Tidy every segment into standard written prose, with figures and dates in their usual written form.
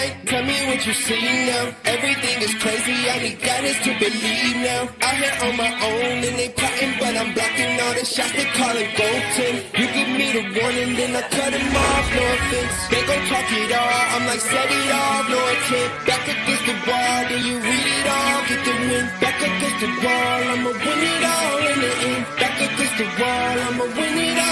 night, tell me what you see now. Everything is crazy, I need guidance to believe now. Out here on my own and they plotting, but I'm blocking all the shots they calling golden. You give me the warning, then I cut them off, no offense. They gon' talk it all, I'm like set it off, no intent. Back against the wall, then you read it all, get the win. Back against the wall, I'ma win it all in the end. Back against the wall, I'ma win it all.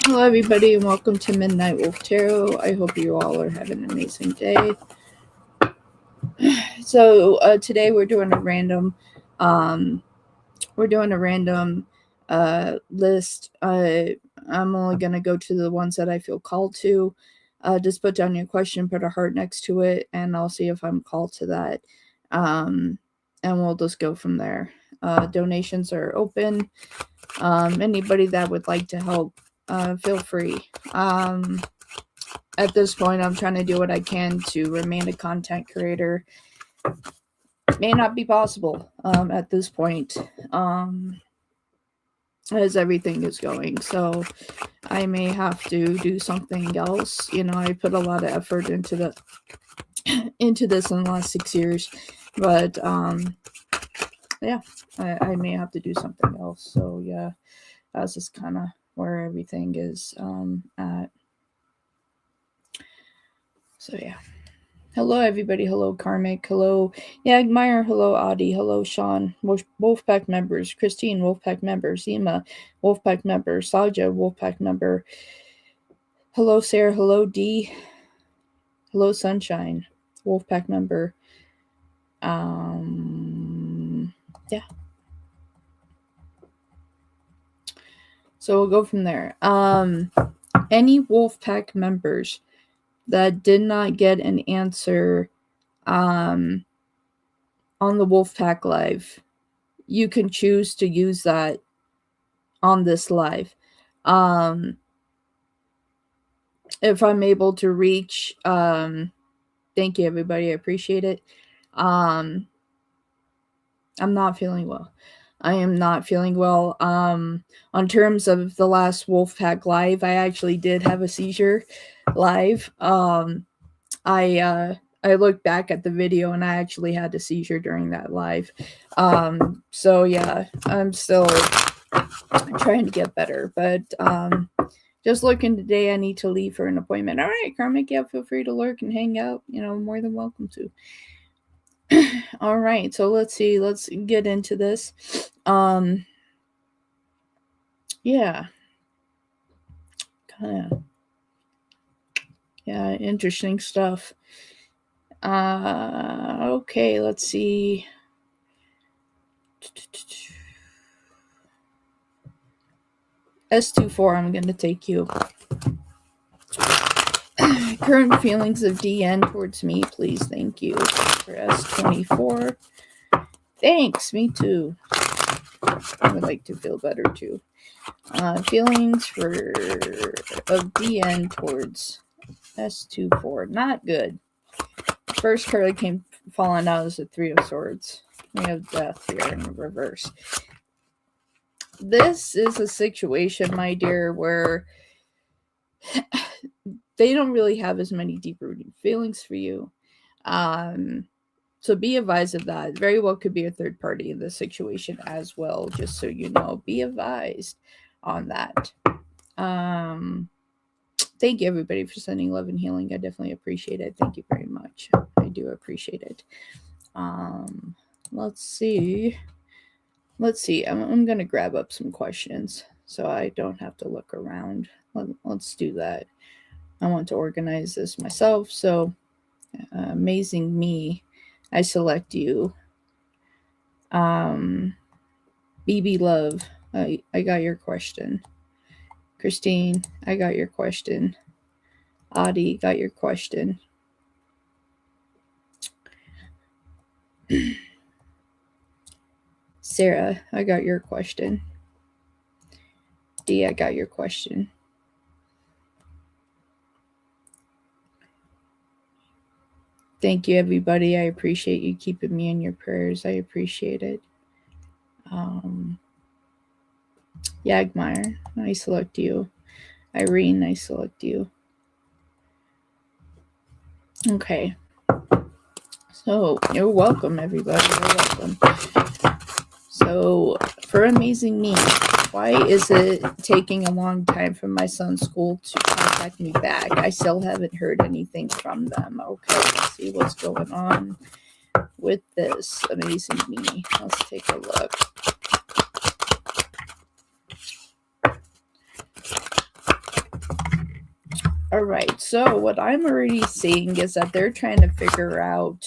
Hello everybody and welcome to Midnight Wolf Tarot. I hope you all are having an amazing day. So today we're doing a random list. I'm only going to go to the ones that I feel called to. Just put down your question, put a heart next to it, and I'll see if I'm called to that. And we'll just go from there. Donations are open. Anybody that would like to help, feel free. At this point, I'm trying to do what I can to remain a content creator. May not be possible at this point, as everything is going. So I may have to do something else. You know, I put a lot of effort into this in the last 6 years, but yeah, I may have to do something else. So yeah, that's just kind of where everything is at. So yeah. Hello everybody. Hello Karmic. Hello Yagmire. Hello Adi. Hello Sean. Wolfpack members. Christine, Wolfpack member. Zima, Wolfpack member. Saja, Wolfpack member. Hello Sarah. Hello Dee. Hello Sunshine, Wolfpack member. Yeah. So we'll go from there. Any Wolfpack members that did not get an answer on the Wolfpack Live, you can choose to use that on this live. If I'm able to reach, thank you everybody, I appreciate it. I'm not feeling well. I am not feeling well. On terms of the last Wolfpack Live, I actually did have a seizure live. I looked back at the video and I actually had a seizure during that live. So yeah, I'm still trying to get better, but just looking today, I need to leave for an appointment. All right, Karmic, yeah, feel free to lurk and hang out. You know, more than welcome to. All right, so let's see. Let's get into this. Yeah. Kind of. Yeah, interesting stuff. Okay, let's see. S24, I'm going to take you. Current feelings of DN towards me, please. Thank you. For S24. Thanks, me too. I would like to feel better too. Feelings of DN towards S24. Not good. First card that came falling out is the Three of Swords. We have death here in reverse. This is a situation, my dear, where they don't really have as many deep-rooted feelings for you. So be advised of that. Very well could be a third party in this situation as well, just so you know. Be advised on that. Thank you, everybody, for sending love and healing. I definitely appreciate it. Thank you very much. I do appreciate it. Let's see. I'm going to grab up some questions so I don't have to look around. Let's do that. I want to organize this myself. So, amazing me. I select you. BB Love, I got your question. Christine, I got your question. Adi, got your question. Sarah, I got your question. Dee, I got your question. Thank you, everybody. I appreciate you keeping me in your prayers. I appreciate it. Yagmire, I select you. Irene, I select you. Okay. So, you're welcome, everybody. You're welcome. So, for Amazing Me, why is it taking a long time for my son's school to contact me back? I still haven't heard anything from them. Okay, let's see what's going on with this Amazing Me. Let's take a look. All right, so what I'm already seeing is that they're trying to figure out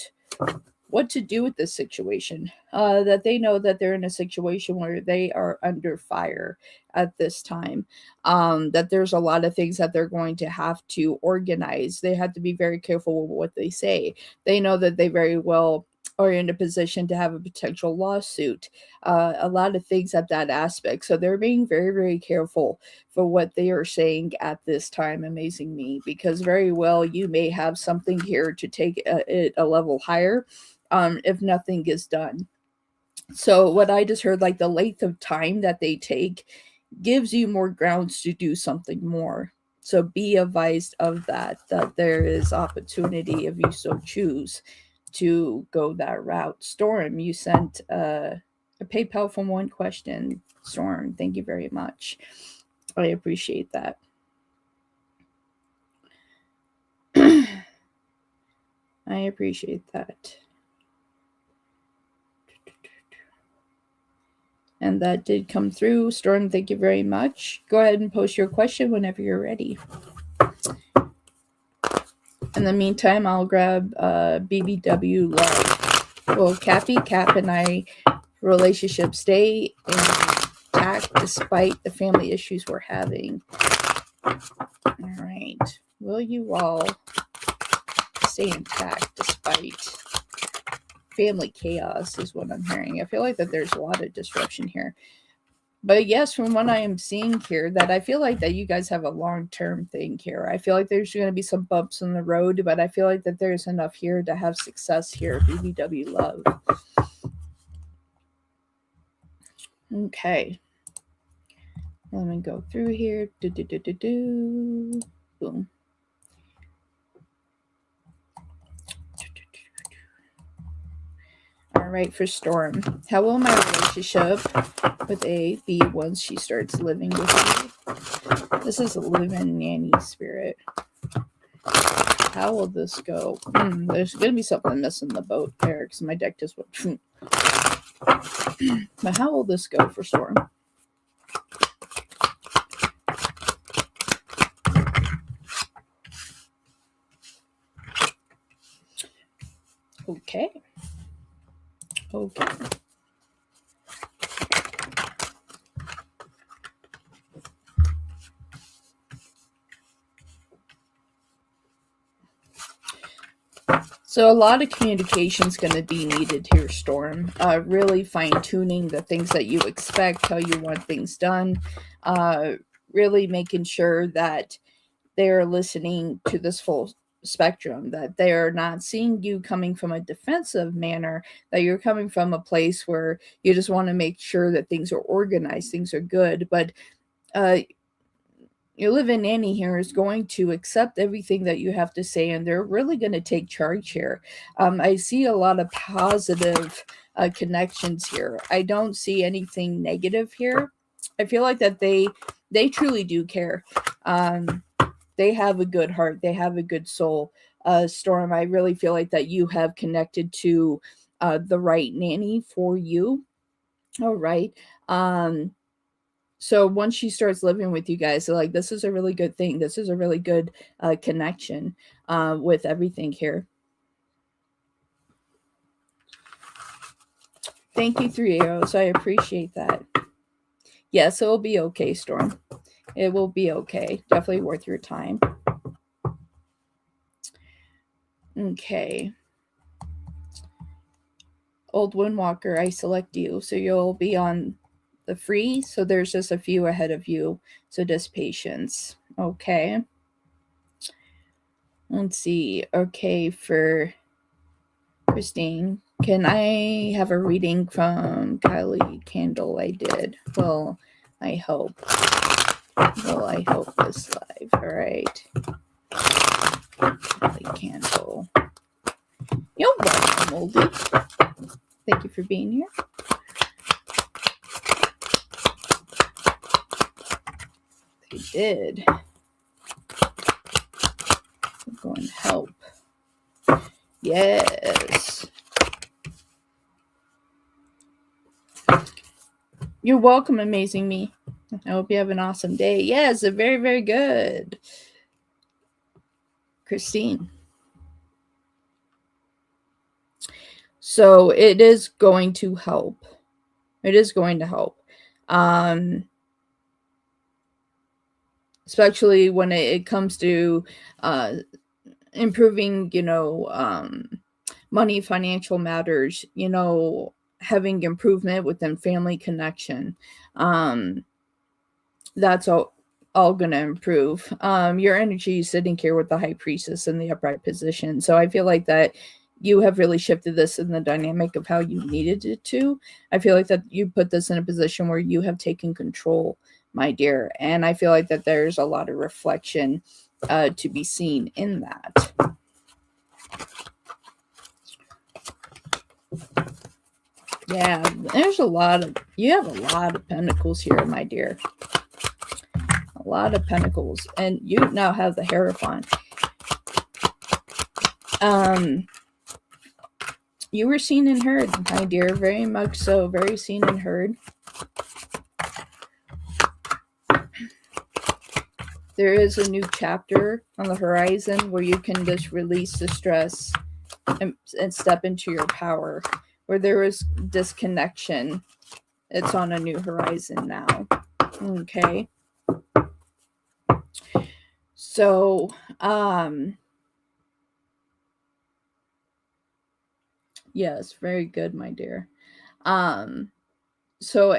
what to do with this situation. That they know that they're in a situation where they are under fire at this time. That there's a lot of things that they're going to have to organize. They have to be very careful with what they say. They know that they very well are in a position to have a potential lawsuit, a lot of things at that aspect. So they're being very, very careful for what they are saying at this time, Amazing Me, because very well you may have something here to take it a level higher if nothing is done. So what I just heard, like the length of time that they take gives you more grounds to do something more. So be advised of that there is opportunity if you so choose to go that route. Storm, you sent a PayPal from one question. Storm, thank you very much. I appreciate that. I appreciate that. And that did come through. Storm, thank you very much. Go ahead and post your question whenever you're ready. In the meantime, I'll grab BBW Love. Will Cap and I relationship stay intact despite the family issues we're having? All right. Will you all stay intact despite family chaos is what I'm hearing. I feel like that there's a lot of disruption here. But yes, from what I am seeing here, that I feel like that you guys have a long-term thing here. I feel like there's going to be some bumps in the road, but I feel like that there's enough here to have success here. BBW Love. Okay. Let me go through here. Boom. All right, for Storm. How will my relationship with A be once she starts living with me? This is a live-in nanny spirit. How will this go? There's going to be something missing the boat there because my deck just went. But how will this go for Storm? Okay. Okay. So a lot of communication is going to be needed here, Storm. Really fine-tuning the things that you expect, how you want things done. Really making sure that they're listening to this full spectrum, that they're not seeing you coming from a defensive manner, that you're coming from a place where you just want to make sure that things are organized, things are good. But your live-in nanny here is going to accept everything that you have to say, and they're really going to take charge here. I see a lot of positive connections here. I don't see anything negative here. I feel like that they truly do care. They have a good heart. They have a good soul. Storm, I really feel like that you have connected to the right nanny for you. All right. So once she starts living with you guys, like, this is a really good thing. This is a really good connection with everything here. Thank you, 3 arrows. I appreciate that. Yes, it will be okay, Storm. It will be okay. Definitely worth your time. Okay. Old Windwalker, I select you. So you'll be on the free. So there's just a few ahead of you. So just patience. Okay. Let's see. Okay, for Christine, can I have a reading from Kylie Candle? I did. Well, I hope. This live. All right. Kylie Candle. You're welcome, oldie. Thank you for being here. They did. I'm going to help. Yes. You're welcome, Amazing Me. I hope you have an awesome day. Yes, very, very good. Christine. So it is going to help. It is going to help. Especially when it comes to improving, money, financial matters, having improvement within family connection. That's all going to improve. Your energy is sitting here with the High Priestess in the upright position. So I feel like that you have really shifted this in the dynamic of how you needed it to. I feel like that you put this in a position where you have taken control, my dear. And I feel like that there's a lot of reflection to be seen in that. Yeah, you have a lot of pentacles here, my dear. A lot of pentacles. And you now have the Hierophant. You were seen and heard, my dear. Very much so. Very seen and heard. There is a new chapter on the horizon where you can just release the stress and step into your power. Where there was disconnection, it's on a new horizon now. Okay. So, yes, very good, my dear. So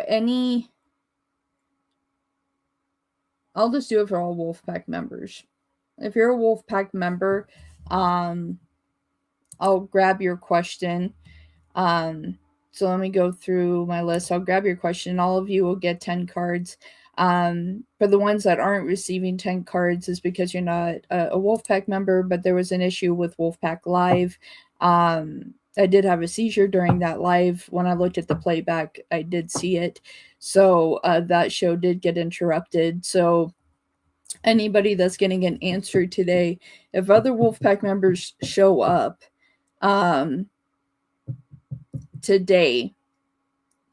I'll just do it for all Wolfpack members. If you're a Wolfpack member, I'll grab your question. So let me go through my list. I'll grab your question. All of you will get 10 cards. For the ones that aren't receiving 10 cards is because you're not a Wolfpack member, but there was an issue with Wolfpack Live. I did have a seizure during that live. When I looked at the playback, I did see it. So that show did get interrupted. So anybody that's getting an answer today, if other Wolfpack members show up today,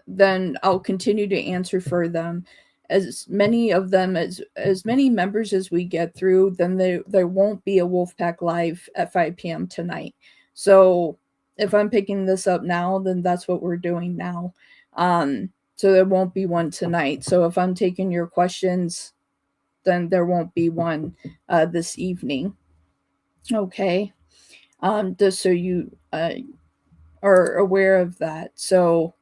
then I'll continue to answer for them. As many of them, as many members as we get through, then there won't be a Wolfpack Live at 5 p.m. tonight. So if I'm picking this up now, then that's what we're doing now. So there won't be one tonight. So if I'm taking your questions, then there won't be one this evening. Okay. Just so you are aware of that. So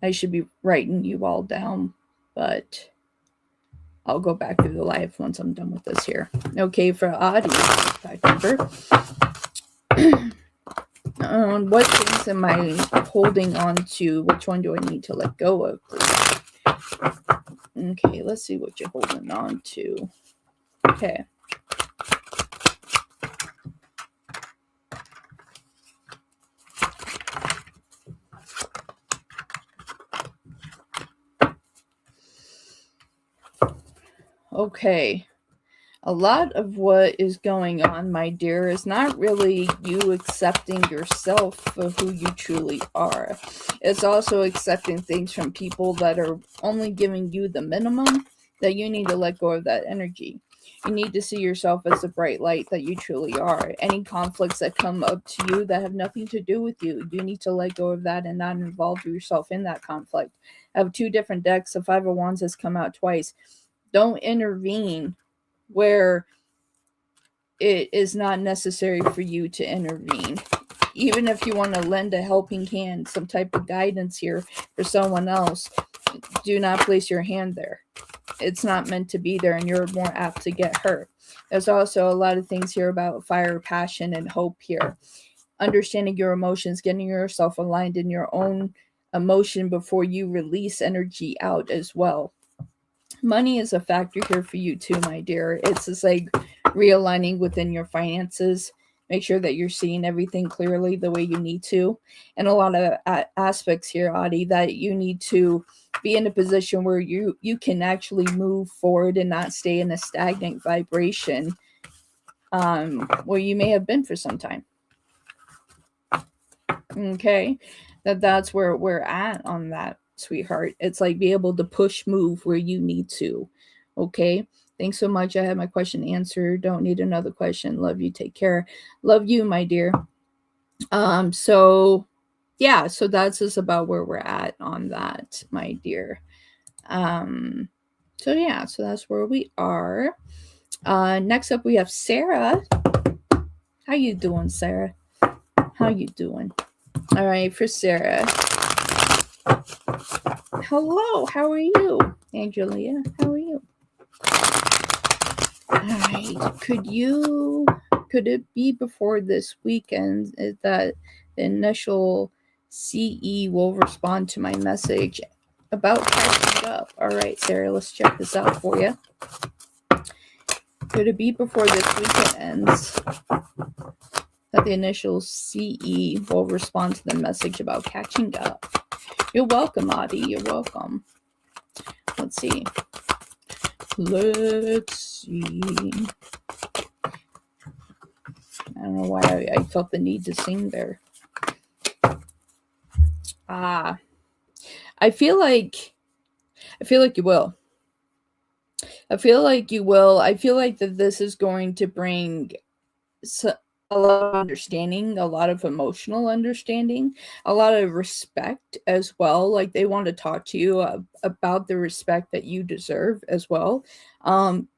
I should be writing you all down, but I'll go back through the live once I'm done with this here. Okay, for audio, what things am I holding on to? Which one do I need to let go of? Okay, let's see what you're holding on to. Okay. Okay. A lot of what is going on, my dear, is not really you accepting yourself for who you truly are. It's also accepting things from people that are only giving you the minimum, that you need to let go of that energy. You need to see yourself as the bright light that you truly are. Any conflicts that come up to you that have nothing to do with you, you need to let go of that and not involve yourself in that conflict. I have two different decks. The Five of Wands has come out twice. Don't intervene where it is not necessary for you to intervene. Even if you want to lend a helping hand, some type of guidance here for someone else, do not place your hand there. It's not meant to be there, and you're more apt to get hurt. There's also a lot of things here about fire, passion, and hope here. understanding your emotions, getting yourself aligned in your own emotion before you release energy out as well. Money is a factor here for you too, my dear. It's just like realigning within your finances. Make sure that you're seeing everything clearly the way you need to. And a lot of aspects here, Adi, that you need to be in a position where you can actually move forward and not stay in a stagnant vibration where you may have been for some time. Okay, that's where we're at on that, sweetheart. It's like be able to push move where you need to. Okay, thanks so much. I had my question answered. Don't need another question. Love you. Take care. Love you, my dear. So yeah, so that's just about where we're at on that, my dear. So yeah, so that's where we are. Next up we have Sarah. How you doing, Sarah? How you doing? All right, for Sarah. Hello, how are you? Angelia, how are you? All right, could it be before this weekend that the initial CE will respond to my message about catching up? All right, Sarah, let's check this out for you. Could it be before this weekend ends that the initial CE will respond to the message about catching up? You're welcome, Adi. You're welcome. Let's see. Let's see. I don't know why I felt the need to sing there. I feel like you will. I feel like you will. I feel like that this is going to bring a lot of understanding, a lot of emotional understanding, a lot of respect as well. Like they want to talk to you about the respect that you deserve as well. And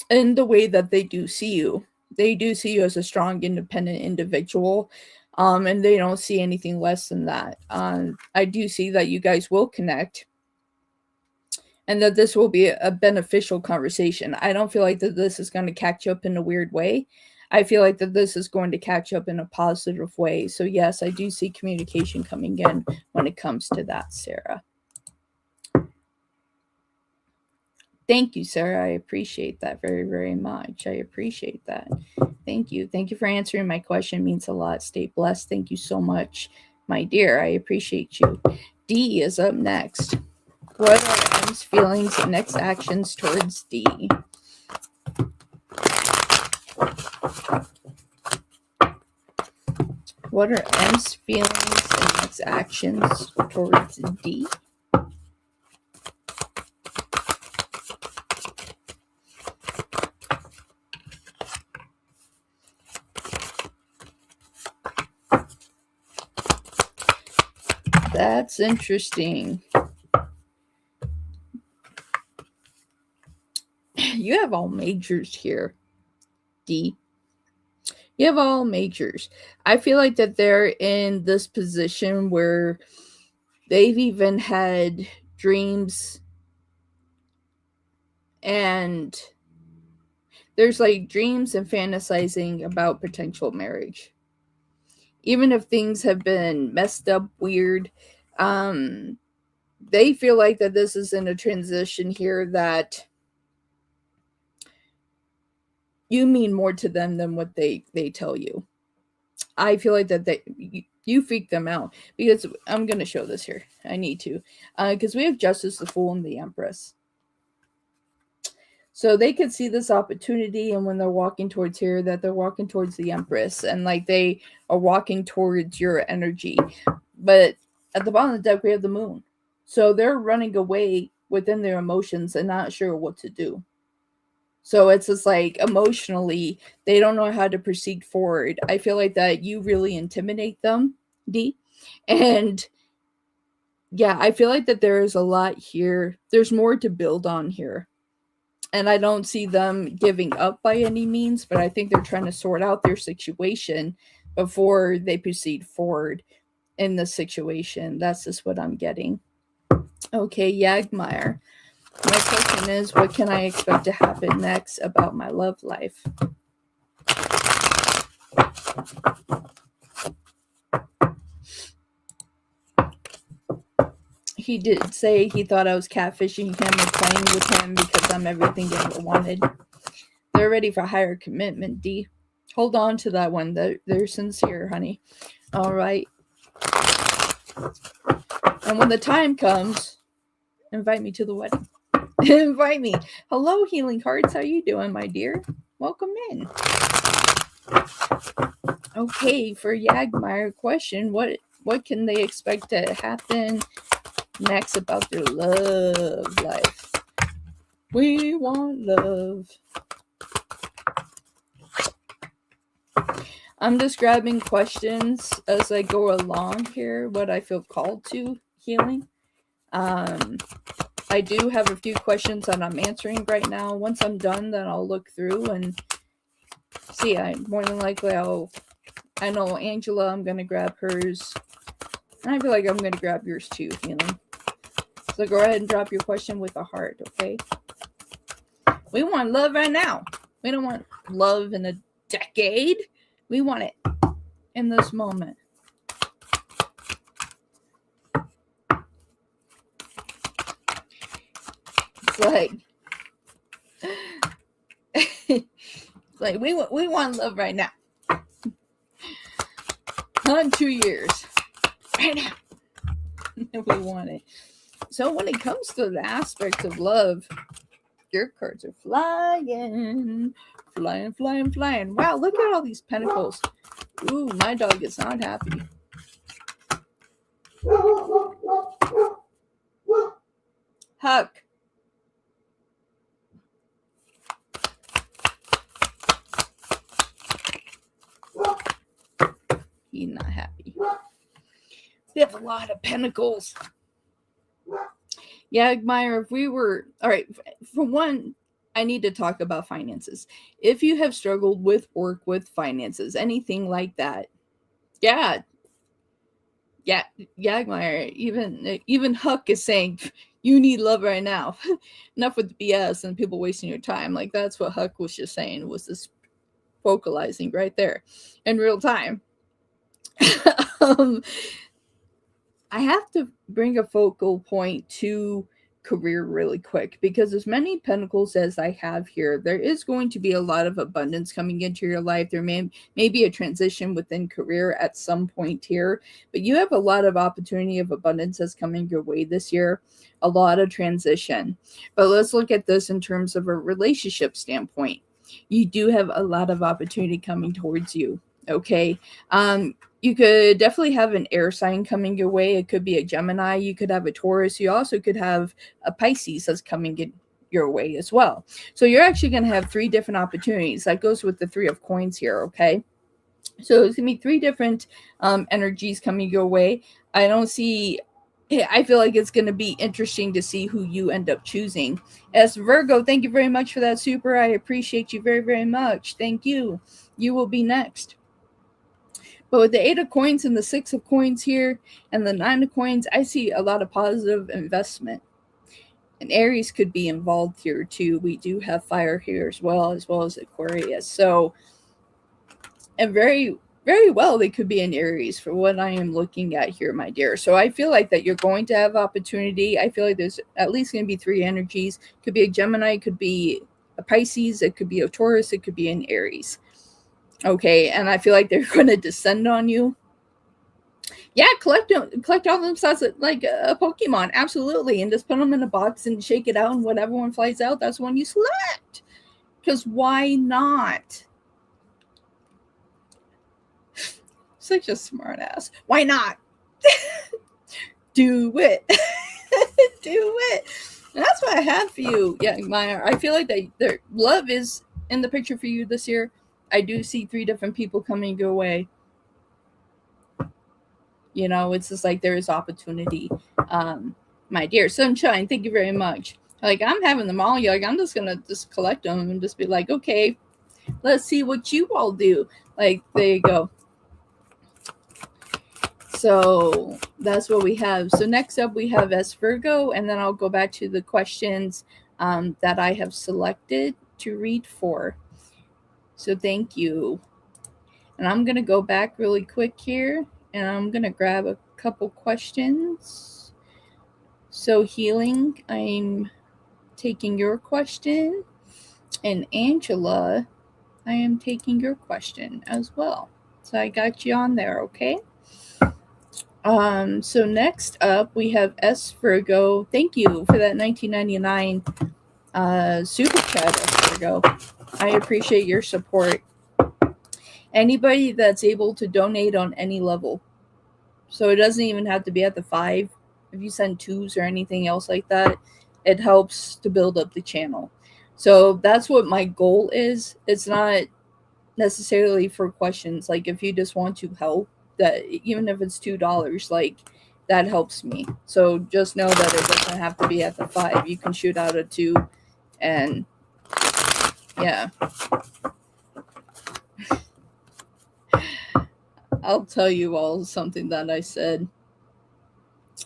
the way that they do see you. They do see you as a strong, independent individual. And they don't see anything less than that. I do see that you guys will connect. And that this will be a beneficial conversation. I don't feel like that this is going to catch up in a weird way. I feel like that this is going to catch up in a positive way. So yes, I do see communication coming in when it comes to that, Sarah. Thank you, Sarah. I appreciate that very, very much. I appreciate that. Thank you. Thank you for answering my question. It means a lot. Stay blessed. Thank you so much, my dear. I appreciate you. D is up next. What are M's feelings and next actions towards D? What are M's feelings and next actions towards D? That's interesting. You have all majors here, D. You have all majors. I feel like that they're in this position where they've even had dreams, and there's like dreams and fantasizing about potential marriage. Even if things have been messed up, weird, they feel like that this is in a transition here that you mean more to them than what they tell you. I feel like that you freak them out, because I'm going to show this here. I need to. Because we have Justice, the Fool, and the Empress. So they could see this opportunity, and when they're walking towards here, that they're walking towards the Empress, and like they are walking towards your energy. But at the bottom of the deck, we have the Moon. So they're running away within their emotions and not sure what to do. So it's just like emotionally, they don't know how to proceed forward. I feel like that you really intimidate them, D. And yeah, I feel like that there is a lot here. There's more to build on here. And I don't see them giving up by any means, but I think they're trying to sort out their situation before they proceed forward in the situation. That's just what I'm getting. Okay, Yagmire. My question is, what can I expect to happen next about my love life? He did say he thought I was catfishing him and playing with him because I'm everything he ever wanted. They're ready for higher commitment, D. Hold on to that one. They're sincere, honey. All right. And when the time comes, invite me to the wedding. Invite me. Hello, Healing Hearts. How you doing, my dear? Welcome in. Okay, for Yagmire question, what can they expect to happen next about their love life? We want love. I'm just grabbing questions as I go along here, what I feel called to healing. I do have a few questions that I'm answering right now. Once I'm done, then I'll look through and see. More than likely, I know Angela, I'm going to grab hers. And I feel like I'm going to grab yours too, healing. So go ahead and drop your question with a heart, okay? We want love right now. We don't want love in a decade. We want it in this moment. It's like we want love right now. Not in 2 years. Right now. We want it. So when it comes to the aspect of love, your cards are flying. Flying, flying, flying. Wow, look at all these pentacles. Ooh, my dog is not happy. Huck. He's not happy. We have a lot of pentacles. Yagmire, if we were... All right, for one, I need to talk about finances. If you have struggled with work, with finances, anything like that, yeah, Yagmire, even Huck is saying, you need love right now. Enough with the BS and people wasting your time. Like, that's what Huck was just saying, was this vocalizing right there in real time. I have to bring a focal point to career really quick, because as many pentacles as I have here, there is going to be a lot of abundance coming into your life. There may be a transition within career at some point here, but you have a lot of opportunity of abundance that's coming your way this year, a lot of transition. But let's look at this in terms of a relationship standpoint. You do have a lot of opportunity coming towards you. Okay. You could definitely have an air sign coming your way. It could be a Gemini. You could have a Taurus. You also could have a Pisces that's coming in your way as well. So you're actually going to have 3 different opportunities. That goes with the 3 of coins here, okay? So it's going to be 3 different energies coming your way. I feel like it's going to be interesting to see who you end up choosing. As Virgo, thank you very much for that super. I appreciate you very, very much. Thank you. You will be next. But with the 8 of coins and the 6 of coins here and the 9 of coins, I see a lot of positive investment. And Aries could be involved here too. We do have fire here as well as Aquarius. So, and very, very well, they could be in Aries for what I am looking at here, my dear. So I feel like that you're going to have opportunity. I feel like there's at least going to be 3 energies. Could be a Gemini, could be a Pisces, it could be a Taurus, it could be an Aries. Okay, and I feel like they're going to descend on you. Yeah, collect all them sets like a Pokemon, absolutely, and just put them in a box and shake it out, and whatever one flies out, that's the one you select. Because why not? Such a smart ass. Why not? Do it. Do it. And that's what I have for you. Yeah, I feel like that love is in the picture for you this year. I do see 3 different people coming your way. You know, it's just like there is opportunity. My dear Sunshine, thank you very much. Like, I'm having them all. Like, I'm just going to just collect them and just be like, okay, let's see what you all do. Like, there you go. So that's what we have. So next up we have S Virgo, and then I'll go back to the questions that I have selected to read for. So thank you. And I'm going to go back really quick here and I'm going to grab a couple questions. So, Healing, I'm taking your question, and Angela, I am taking your question as well. So, I got you on there, okay? So next up we have S Virgo. Thank you for that 1999 super chat, S Virgo. I appreciate your support. Anybody that's able to donate on any level, so it doesn't even have to be at the 5. If you send 2s or anything else like that, it helps to build up the channel. So that's what my goal is. It's not necessarily for questions. Like if you just want to help, that even if it's $2, like that helps me. So just know that it doesn't have to be at the 5. You can shoot out a 2, and yeah. I'll tell you all something that I said.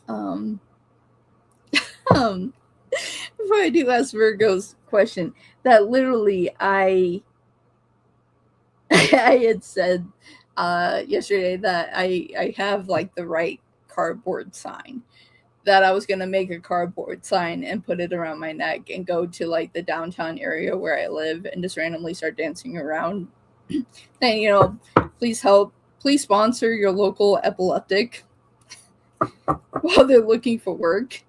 Before I do ask Virgo's question, that literally I had said yesterday that I have like the right cardboard sign, that I was going to make a cardboard sign and put it around my neck and go to like the downtown area where I live and just randomly start dancing around. And, please help, please sponsor your local epileptic while they're looking for work.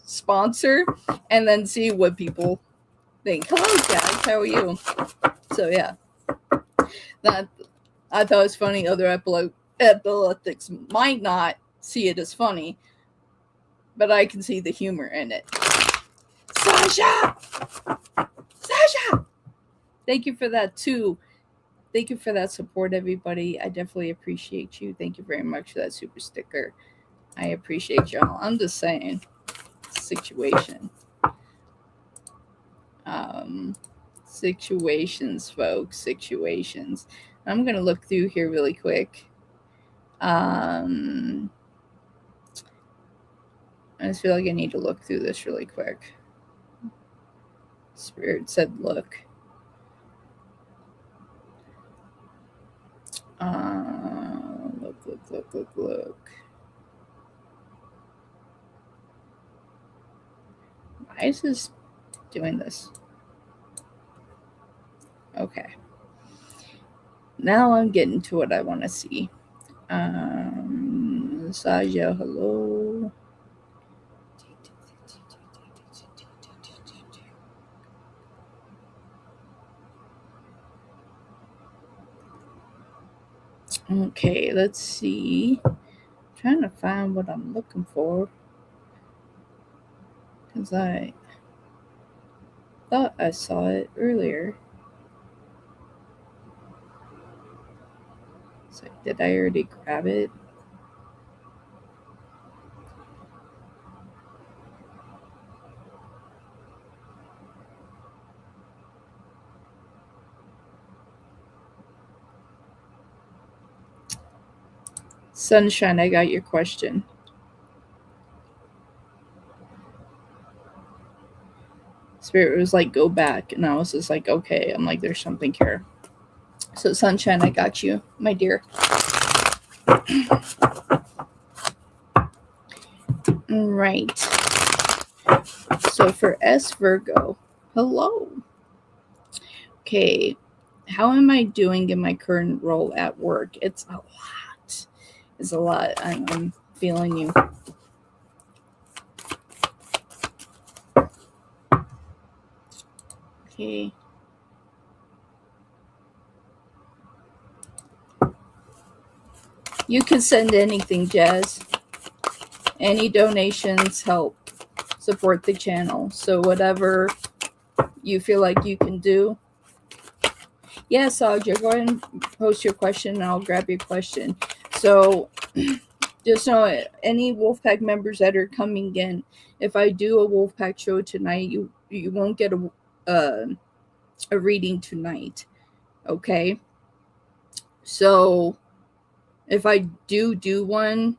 Sponsor, and then see what people think. Hello, Jazz, how are you? So yeah, that I thought it was funny. Other epileptics might not see it as funny, but I can see the humor in it. Sasha! Thank you for that too. Thank you for that support, everybody. I definitely appreciate you. Thank you very much for that super sticker. I appreciate y'all. I'm just saying, situation. Situations, folks. Situations. I'm gonna look through here really quick. I just feel like I need to look through this really quick. Spirit said look. Look. Why is this doing this? Okay. Now I'm getting to what I want to see. Saja, hello. Okay, let's see. I'm trying to find what I'm looking for, because I thought I saw it earlier. So did I already grab it? Sunshine, I got your question. Spirit was like, go back. And I was just like, okay. I'm like, there's something here. So, Sunshine, I got you, my dear. Right. So, for S Virgo, hello. Okay. How am I doing in my current role at work? It's a lot. It's a lot. I'm feeling you. Okay. You can send anything, Jazz. Any donations help support the channel. So whatever you feel like you can do. Yes, Audra, go ahead and post your question and I'll grab your question. So just know any Wolfpack members that are coming in, if I do a Wolfpack show tonight, you won't get a reading tonight. Okay? So if I do one,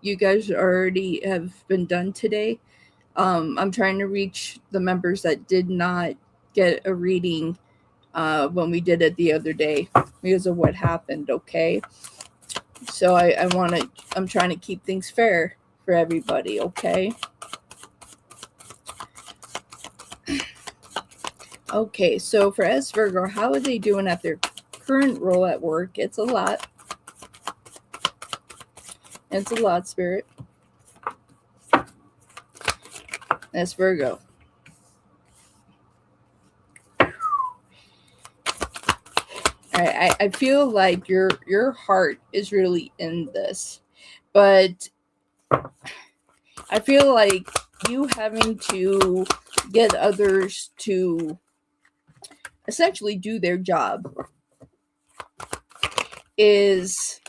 you guys already have been done today. I'm trying to reach the members that did not get a reading when we did it the other day because of what happened, okay? So I'm trying to keep things fair for everybody, okay? Okay, so for S Virgo, how are they doing at their current role at work? It's a lot. It's a lot, Spirit. S Virgo. I feel like your heart is really in this, but I feel like you having to get others to essentially do their job is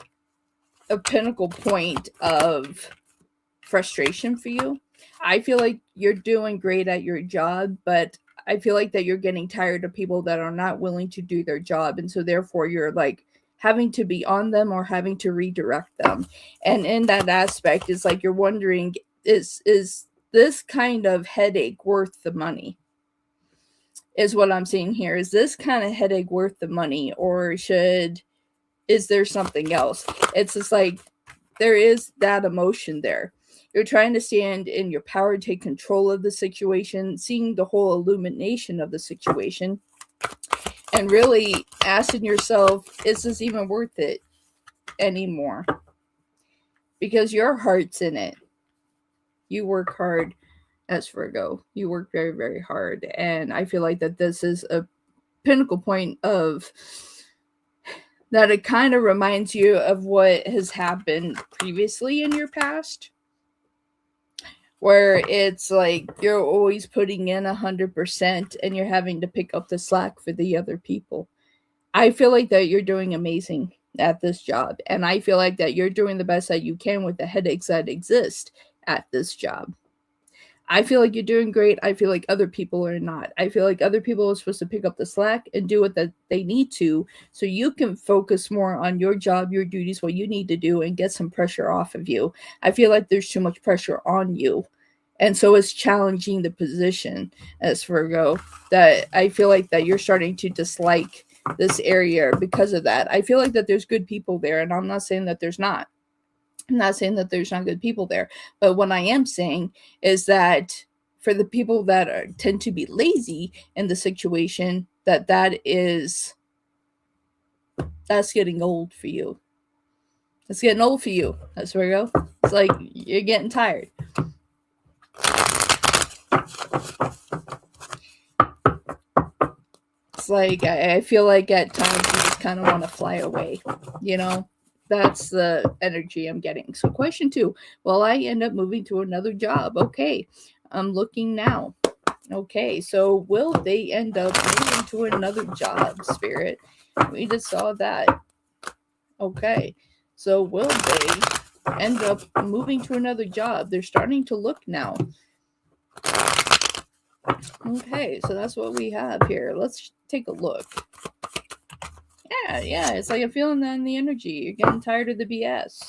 a pinnacle point of frustration for you. I feel like you're doing great at your job, but I feel like that you're getting tired of people that are not willing to do their job. And so therefore you're like having to be on them or having to redirect them. And in that aspect is like you're wondering, is this kind of headache worth the money? Is what I'm seeing here. Is this kind of headache worth the money, or is there something else? It's just like there is that emotion there. You're trying to stand in your power, take control of the situation, seeing the whole illumination of the situation, and really asking yourself, is this even worth it anymore? Because your heart's in it. You work hard as Virgo. You work very, very hard. And I feel like that this is a pinnacle point of that it kind of reminds you of what has happened previously in your past, where it's like you're always putting in 100% and you're having to pick up the slack for the other people. I feel like that you're doing amazing at this job, and I feel like that you're doing the best that you can with the headaches that exist at this job. I feel like you're doing great. I feel like other people are not. I feel like other people are supposed to pick up the slack and do what that they need to so you can focus more on your job, your duties, what you need to do, and get some pressure off of you. I feel like there's too much pressure on you. And so it's challenging the position as Virgo, that I feel like that you're starting to dislike this area because of that. I feel like that there's good people there, and I'm not saying that there's not. I'm not saying that there's not good people there, but what I am saying is that for the people that tend to be lazy in the situation, that's getting old for you. It's getting old for you. That's where we go. It's like you're getting tired. It's like I feel like at times you just kind of want to fly away, you know? That's the energy I'm getting. So question 2, will I end up moving to another job? Okay, I'm looking now. Okay, so will they end up moving to another job, Spirit? We just saw that. Okay, so will they end up moving to another job? They're starting to look now. Okay, so that's what we have here. Let's take a look. Yeah, it's like I'm feeling that in the energy. You're getting tired of the BS.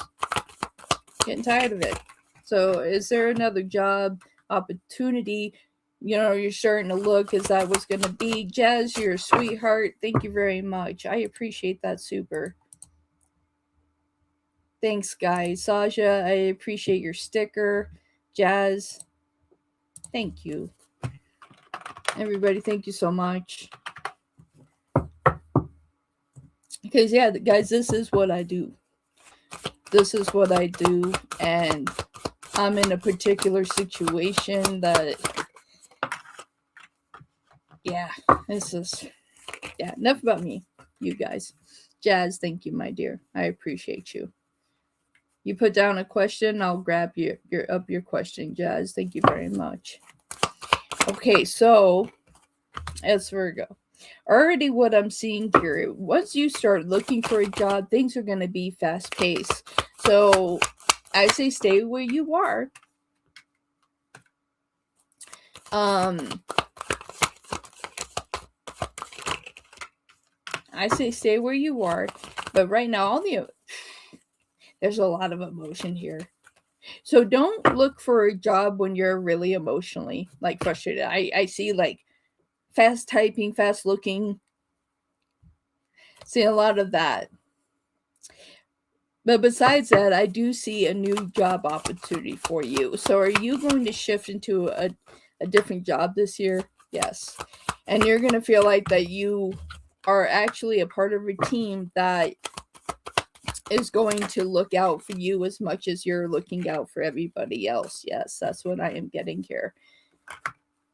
Getting tired of it. So is there another job opportunity? You know, you're starting to look, is that what's going to be? Jazz, you're a sweetheart. Thank you very much. I appreciate that super. Thanks, guys. Saja, I appreciate your sticker. Jazz, thank you. Everybody, thank you so much. Because, yeah, guys, this is what I do. This is what I do. And I'm in a particular situation that, yeah, this is, yeah, enough about me, you guys. Jazz, thank you, my dear. I appreciate you. You put down a question, I'll grab your question, Jazz. Thank you very much. Okay, so as Virgo, already what I'm seeing here, once you start looking for a job, things are going to be fast paced. So I say stay where you are. I say stay where you are, but right now there's a lot of emotion here. So don't look for a job when you're really emotionally like frustrated. I see like fast typing, fast looking. See a lot of that. But besides that, I do see a new job opportunity for you. So are you going to shift into a different job this year? Yes. And you're going to feel like that you are actually a part of a team that is going to look out for you as much as you're looking out for everybody else. Yes, that's what I am getting here.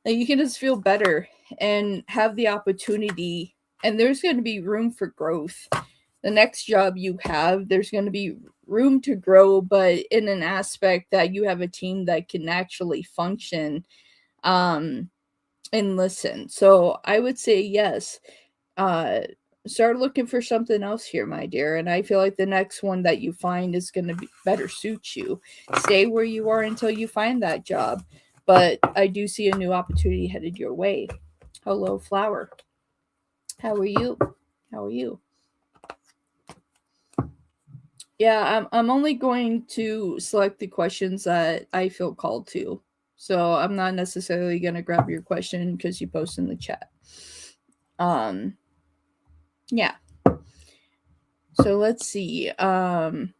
And you can just feel better and have the opportunity, and there's going to be room for growth. The next job you have, there's going to be room to grow, but in an aspect that you have a team that can actually function and listen. So I would say yes. Start looking for something else here, my dear. And I feel like the next one that you find is going to be better suit you. Stay where you are until you find that job. But I do see a new opportunity headed your way. Hello, Flower. How are you? How are you? Yeah, I'm only going to select the questions that I feel called to. So I'm not necessarily going to grab your question because you post in the chat. Yeah. So let's see. Saja,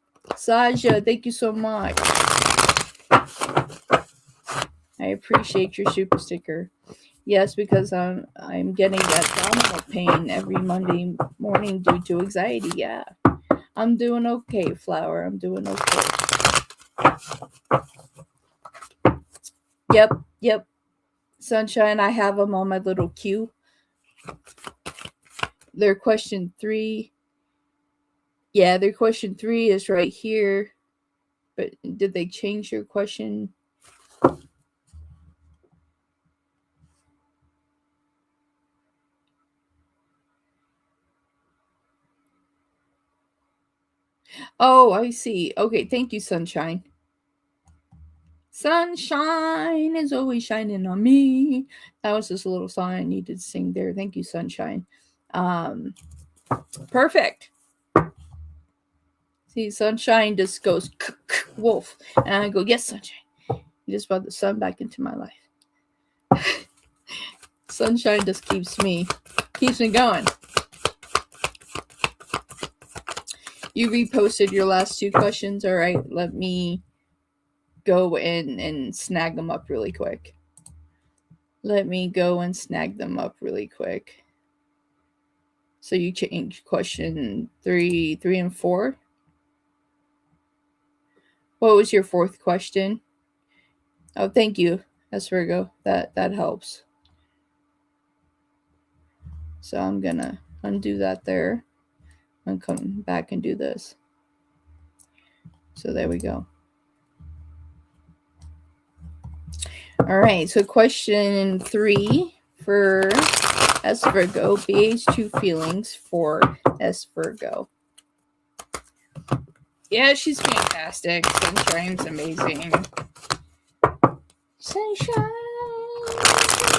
thank you so much. I appreciate your super sticker. Yes, because I'm getting abdominal pain every Monday morning due to anxiety. Yeah. I'm doing okay, Flower. I'm doing okay. Yep. Sunshine, I have them on my little queue. Their question 3. Yeah, their question 3 is right here. But did they change your question? Oh, I see. Okay, thank you, Sunshine. Sunshine is always shining on me. That was just a little song I needed to sing there. Thank you, Sunshine. Perfect. See, Sunshine just goes wolf, and I go, yes, Sunshine. You just brought the sun back into my life. Sunshine just keeps me going. You reposted your last 2 questions. All right, let me go in and snag them up really quick. So you change question 3 and 4. What was your 4th question? Oh, thank you, S Virgo. That helps. So I'm gonna undo that there and come back and do this. So there we go. All right, so question 3 for S Virgo, BH2 feelings for S Virgo. Yeah, she's fantastic. Sunshine's amazing. Sunshine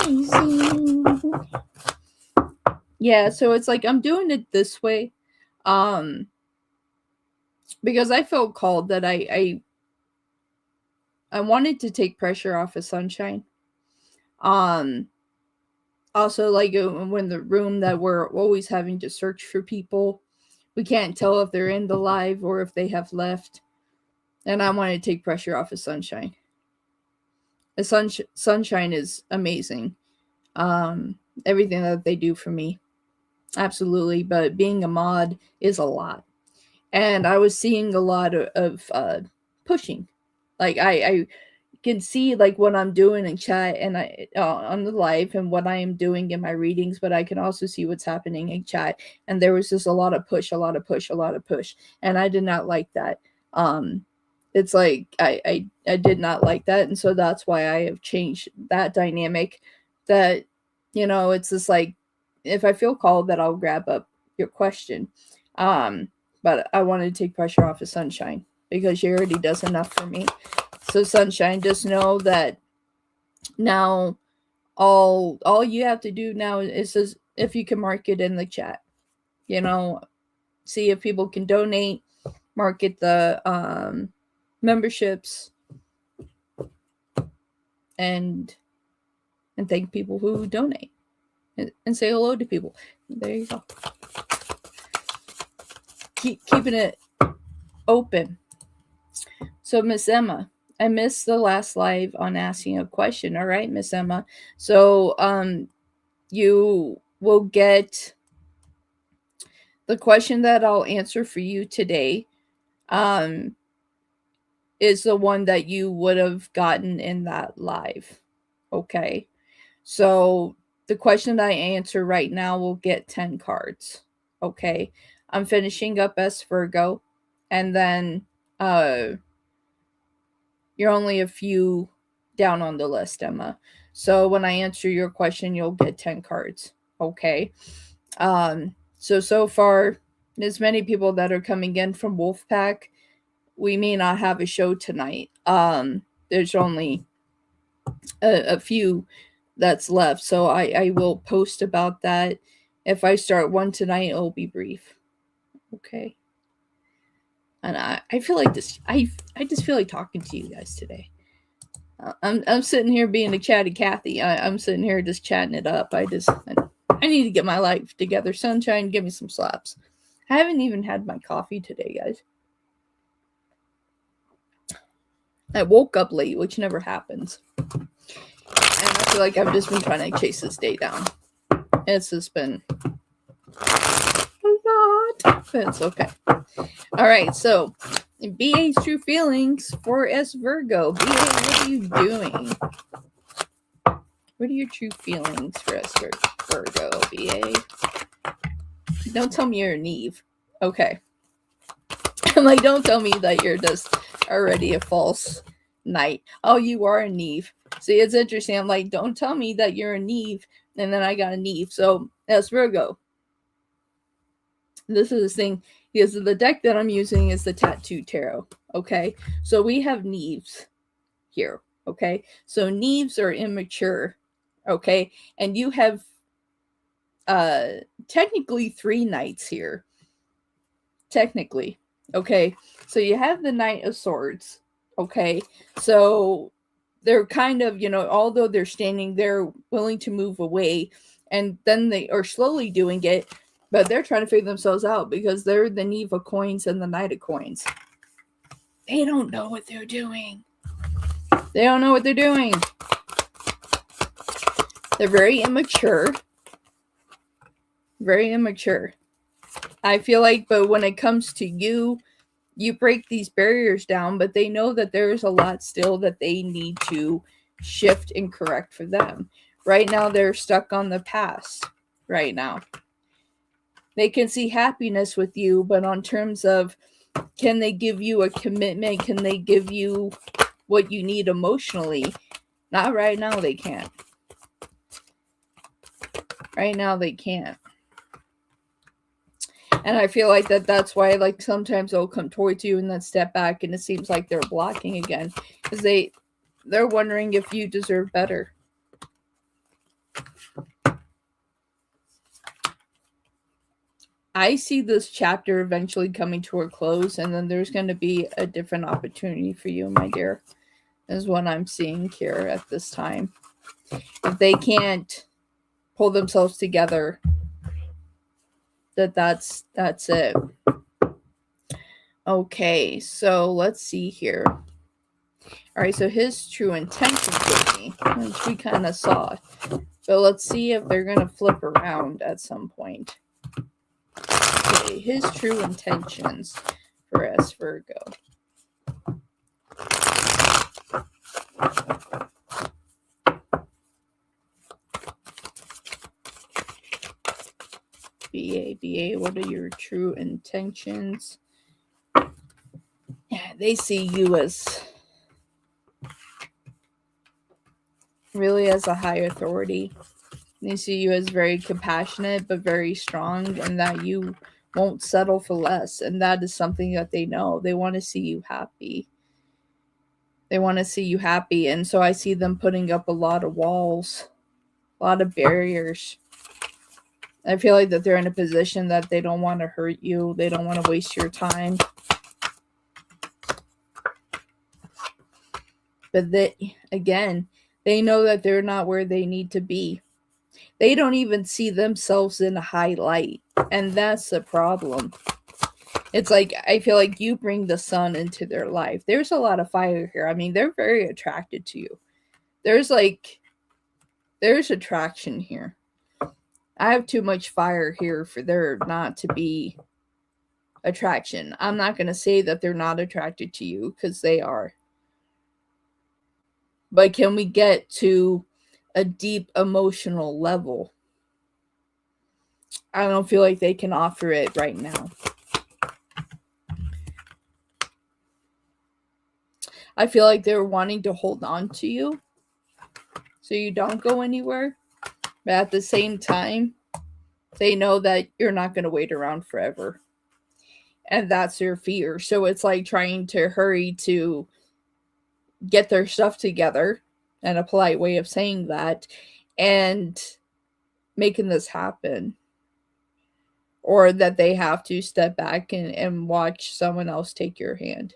amazing. Yeah, so it's like I'm doing it this way. Because I felt called that I wanted to take pressure off of Sunshine. Also, like when the room that we're always having to search for people, we can't tell if they're in the live or if they have left. And I want to take pressure off of Sunshine. Sunshine is amazing. Everything that they do for me. Absolutely. But being a mod is a lot. And I was seeing a lot of pushing. Like I can see like what I'm doing in chat and I on the live and what I am doing in my readings, but I can also see what's happening in chat. And there was just a lot of push. And I did not like that. It's like I did not like that. And so that's why I have changed that dynamic that, it's just like, if I feel called that I'll grab up your question. But I wanted to take pressure off of Sunshine because she already does enough for me. So Sunshine, just know that now all you have to do now is just, if you can mark it in the chat, see if people can donate, market the memberships, and thank people who donate and say hello to people. There you go. Keeping it open. So, Miss Emma, I missed the last live on asking a question. All right, Miss Emma. So, you will get the question that I'll answer for you today. Is the one that you would have gotten in that live. Okay. So the question that I answer right now will get 10 cards. Okay. I'm finishing up as Virgo. And then you're only a few down on the list, Emma. So when I answer your question, you'll get 10 cards. Okay. So far, there's many people that are coming in from Wolfpack. We may not have a show tonight. There's only a few that's left, so I will post about that. If I start one tonight, it'll be brief. Okay. And I feel like this. I just feel like talking to you guys today. I'm sitting here being a chatty Cathy. I'm sitting here just chatting it up. I need to get my life together. Sunshine, give me some slaps. I haven't even had my coffee today, guys. I woke up late, which never happens. And I feel like I've just been trying to chase this day down. It's just been a lot. But it's okay. Alright, so BA's true feelings for S Virgo. BA, what are you doing? What are your true feelings for S Virgo, BA? Don't tell me you're a Neve. Okay. I'm like, don't tell me that you're just already a false knight. Oh, you are a Neve. See, it's interesting. I'm like, don't tell me that you're a Neve, and then I got a Neve. So that's Virgo. This is the thing, because the deck that I'm using is the Tattoo Tarot. Okay, so we have Neves here. Okay, so Neves are immature. Okay, and you have technically 3 knights here. Technically. Okay, so you have the Knight of Swords. Okay, so they're kind of, although they're standing, they're willing to move away, and then they are slowly doing it, but they're trying to figure themselves out because they're the Knave of Coins and the Knight of Coins. They don't know what they're doing. They don't know what they're doing. They're very immature. Very immature. I feel like, but when it comes to you break these barriers down, but they know that there's a lot still that they need to shift and correct for them. Right now, they're stuck on the past. Right now. They can see happiness with you, but on terms of, can they give you a commitment? Can they give you what you need emotionally? Not right now, they can't. Right now, they can't. And I feel like that's why, like, sometimes they'll come towards you and then step back, and it seems like they're blocking again. Because they're wondering if you deserve better. I see this chapter eventually coming to a close, and then there's going to be a different opportunity for you, my dear, is what I'm seeing here at this time. If they can't pull themselves together, that's it. Okay, so let's see here. All right, so his true intentions with me, which we kind of saw. But let's see if they're going to flip around at some point. Okay, his true intentions for S Virgo. BA, what are your true intentions? Yeah, they see you as really as a high authority. They see you as very compassionate, but very strong, and that you won't settle for less. And that is something that they know. They want to see you happy. They want to see you happy. And so I see them putting up a lot of walls, a lot of barriers. I feel like that they're in a position that they don't want to hurt you. They don't want to waste your time. But they know that they're not where they need to be. They don't even see themselves in a high light. And that's the problem. It's like I feel like you bring the sun into their life. There's a lot of fire here. I mean, they're very attracted to you. There's attraction here. I have too much fire here for there not to be attraction. I'm not going to say that they're not attracted to you because they are. But can we get to a deep emotional level? I don't feel like they can offer it right now. I feel like they're wanting to hold on to you so you don't go anywhere. But at the same time, they know that you're not going to wait around forever. And that's their fear. So it's like trying to hurry to get their stuff together, and a polite way of saying that, and making this happen. Or that they have to step back and watch someone else take your hand.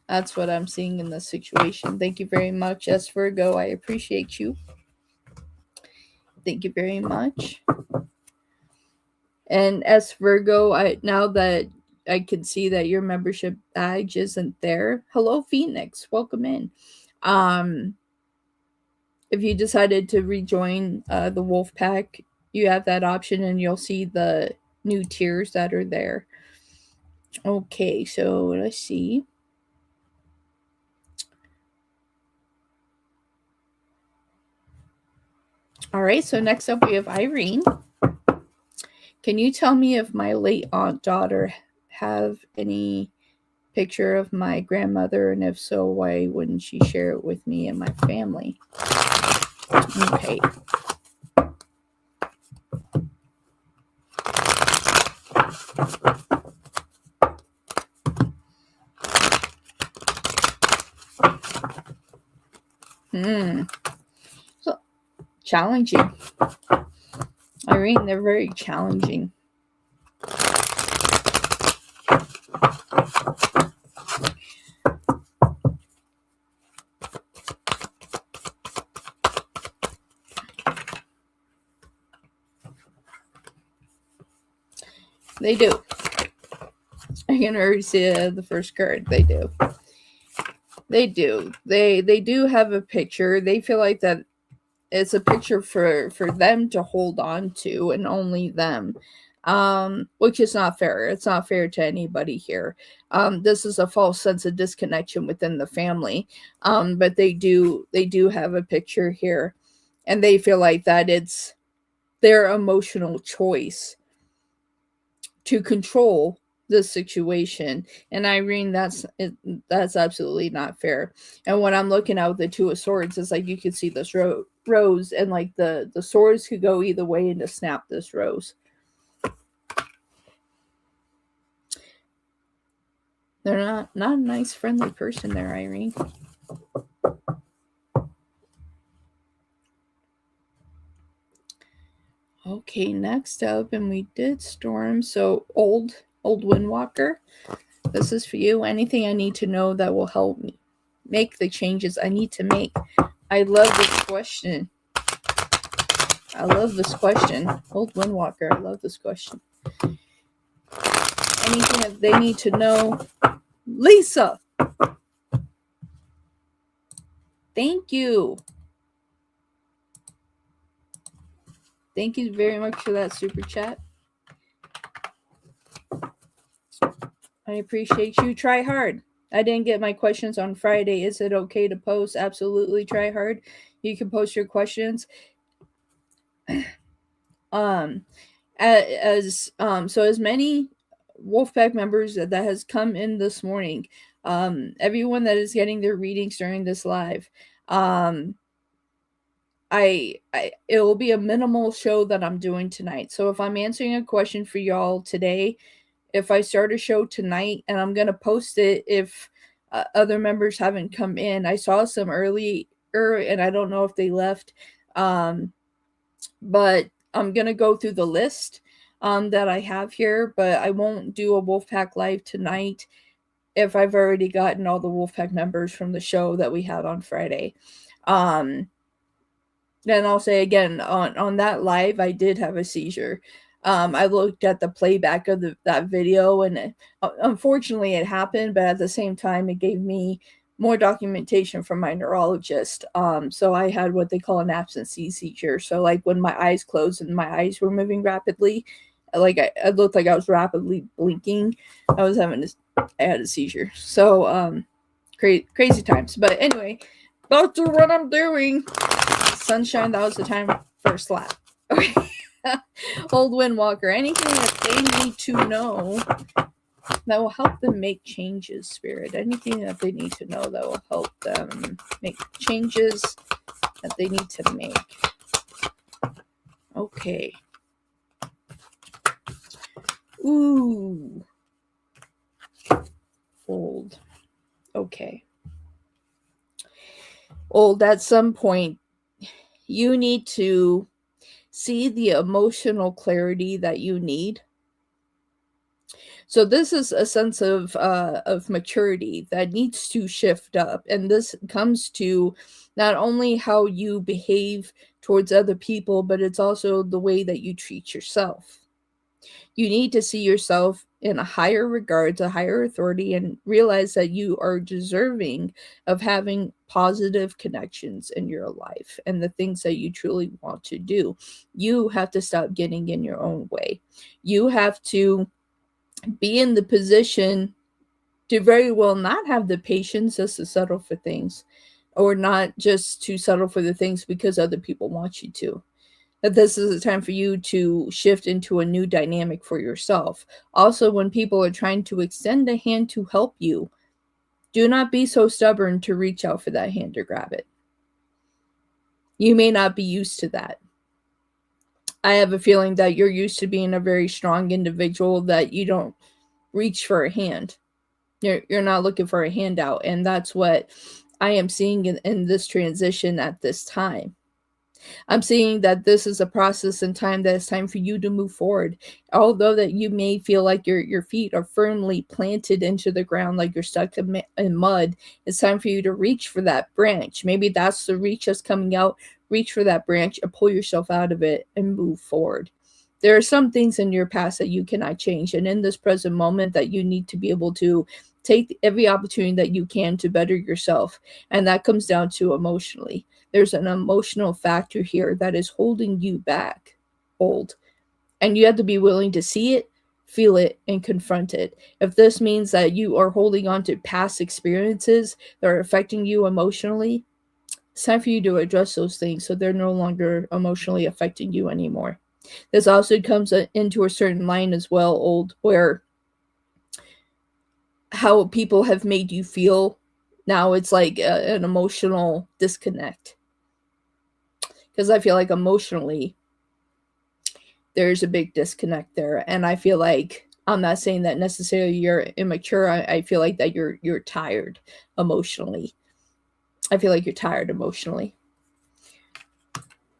That's what I'm seeing in this situation. Thank you very much, S Virgo. I appreciate you. Thank you very much. And S Virgo, now that I can see that your membership badge isn't there. Hello, Phoenix. Welcome in. If you decided to rejoin the Wolf Pack, you have that option, and you'll see the new tiers that are there. Okay, so let's see. All right, so next up we have Irene. Can you tell me if my late daughter have any picture of my grandmother, and if so, why wouldn't she share it with me and my family? Okay. So challenging. Irene, they're very challenging. They do. I can already see the first card. They do. They do. They do have a picture. They feel like that it's a picture for them to hold on to, and only them. Which is not fair. It's not fair to anybody here. This is a false sense of disconnection within the family. But they do have a picture here, and they feel like that it's their emotional choice to control this situation. And Irene, that's absolutely not fair. And when I'm looking at the Two of Swords, it's like you can see this rose, and like the swords could go either way and to snap this rose. They're not a nice, friendly person there, Irene. Okay, next up, and we did Storm. So old Windwalker, this is for you. Anything I need to know that will help me make the changes I need to make. I love this question. Old Windwalker, I love this question. Anything that they need to know. Lisa! Thank you. Thank you very much for that super chat. I appreciate you. Try hard. I didn't get my questions on Friday. Is it okay to post? Absolutely. Try hard. You can post your questions. So as many Wolfpack members that has come in this morning, everyone that is getting their readings during this live, it will be a minimal show that I'm doing tonight. So if I'm answering a question for y'all today, if I start a show tonight, and I'm gonna post it if other members haven't come in. I saw some earlier, and I don't know if they left, but I'm gonna go through the list that I have here. But I won't do a Wolfpack live tonight if I've already gotten all the Wolfpack members from the show that we had on Friday. Then I'll say again, on that live, I did have a seizure. I looked at the playback of that video, and unfortunately it happened, but at the same time it gave me more documentation from my neurologist. So I had what they call an absence seizure. So like when my eyes closed and my eyes were moving rapidly, like I looked like I was rapidly blinking. I had a seizure. So crazy times. But anyway, back to what I'm doing. Sunshine, that was the time for a slap. Okay. Old Windwalker, anything that they need to know that will help them make changes, Spirit. Anything that they need to know that will help them make changes that they need to make. Okay. Ooh. Old. Okay. Old, at some point, you need to see the emotional clarity that you need. So this is a sense of maturity that needs to shift up, and this comes to not only how you behave towards other people, but it's also the way that you treat yourself. You need to see yourself in a higher regards, a higher authority, and realize that you are deserving of having positive connections in your life and the things that you truly want to do. You have to stop getting in your own way. You have to be in the position to very well not have the patience just to settle for things, or not just to settle for the things because other people want you to. That this is a time for you to shift into a new dynamic for yourself. Also, when people are trying to extend a hand to help you, do not be so stubborn to reach out for that hand to grab it. You may not be used to that. I have a feeling that you're used to being a very strong individual, that you don't reach for a hand. You're not looking for a handout, and that's what I am seeing in this transition at this time. I'm seeing that this is a process and time that it's time for you to move forward. Although that you may feel like your feet are firmly planted into the ground, like you're stuck in mud, it's time for you to reach for that branch. Maybe that's the reach that's coming out. Reach for that branch and pull yourself out of it and move forward. There are some things in your past that you cannot change, and in this present moment that you need to be able to take every opportunity that you can to better yourself. And that comes down to emotionally. There's an emotional factor here that is holding you back, old. And you have to be willing to see it, feel it, and confront it. If this means that you are holding on to past experiences that are affecting you emotionally, it's time for you to address those things so they're no longer emotionally affecting you anymore. This also comes into a certain line as well, old, where how people have made you feel. Now it's like an emotional disconnect. Because I feel like emotionally, there's a big disconnect there. And I feel like, I'm not saying that necessarily you're immature. I feel like that you're tired emotionally. I feel like you're tired emotionally.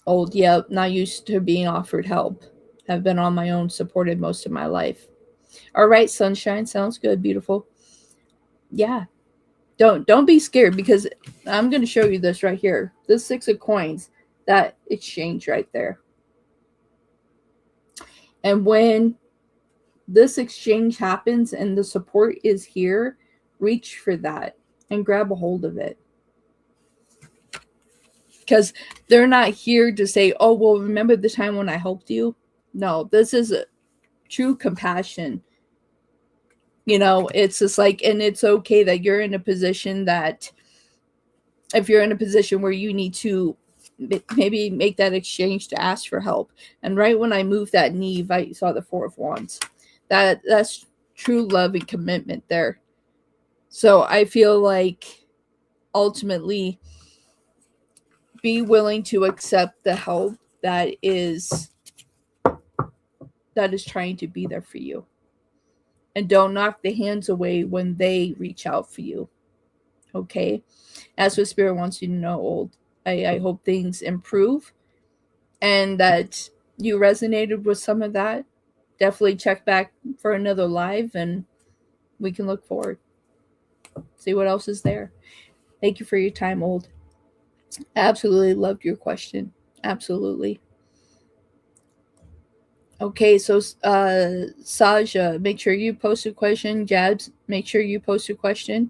Old, yeah, not used to being offered help. Have been on my own, supported most of my life. All right, sunshine, sounds good, beautiful. Yeah. Don't be scared, because I'm going to show you this right here. This 6 of coins, that exchange right there. And when this exchange happens and the support is here, reach for that and grab a hold of it. Because they're not here to say, oh, well, remember the time when I helped you? No, this is a true compassion. You know, it's just like, and it's okay that you're in a position that, if you're in a position where you need to maybe make that exchange to ask for help. And right when I moved that knee, I saw the 4 of Wands. That's true love and commitment there. So I feel like ultimately, be willing to accept the help that is trying to be there for you. And don't knock the hands away when they reach out for you. Okay? That's what Spirit wants you to know, old. I hope things improve and that you resonated with some of that. Definitely check back for another live and we can look forward. See what else is there. Thank you for your time, old. Absolutely loved your question. Absolutely. Okay, so Saja, make sure you post a question. Jabs, make sure you post a question.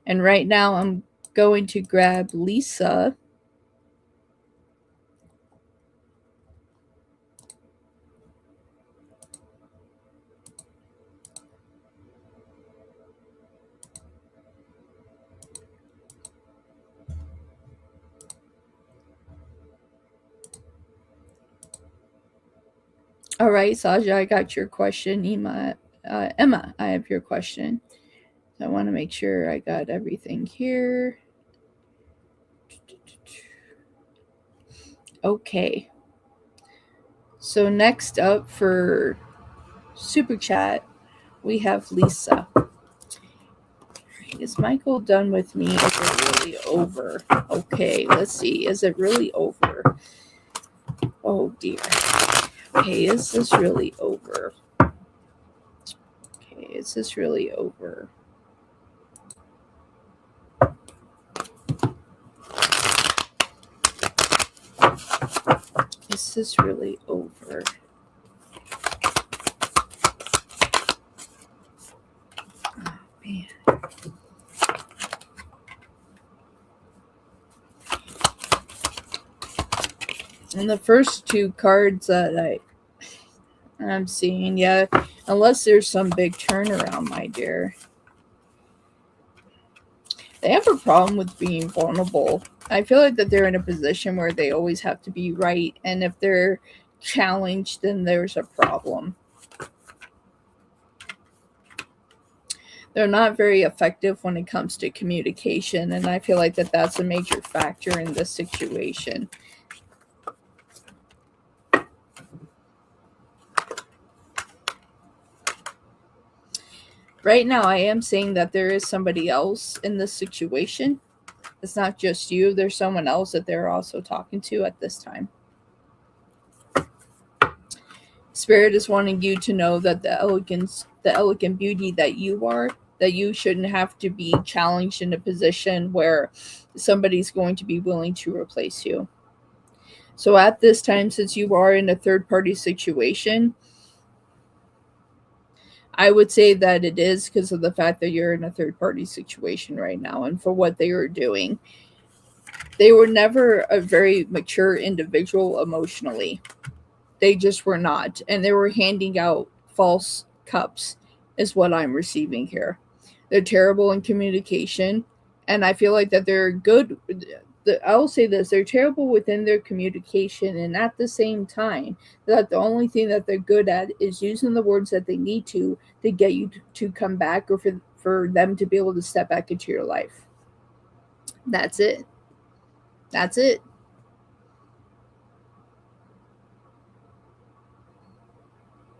And right now I'm going to grab Lisa. All right, Saja, I got your question. Emma, I have your question. So I want to make sure I got everything here. Okay. So next up for Super Chat, we have Lisa. Is Michael done with me? Is it really over? Okay, let's see. Is it really over? Oh dear. Okay, is this really over? Okay, is this really over? Is this really over? Oh man. And the first two cards that I'm seeing, yeah, unless there's some big turnaround, my dear. They have a problem with being vulnerable. I feel like that they're in a position where they always have to be right, and if they're challenged, then there's a problem. They're not very effective when it comes to communication, and I feel like that that's a major factor in this situation. Right now, I am saying that there is somebody else in this situation. It's not just you. There's someone else that they're also talking to at this time. Spirit is wanting you to know that the elegant beauty that you are, that you shouldn't have to be challenged in a position where somebody's going to be willing to replace you. So at this time, since you are in a third-party situation, I would say that it is because of the fact that you're in a third-party situation right now and for what they are doing. They were never a very mature individual emotionally. They just were not. And they were handing out false cups is what I'm receiving here. They're terrible in communication. And I feel like that they're good. I will say this, they're terrible within their communication. And at the same time, that the only thing that they're good at is using the words that they need to get you to come back or for them to be able to step back into your life. That's it. That's it.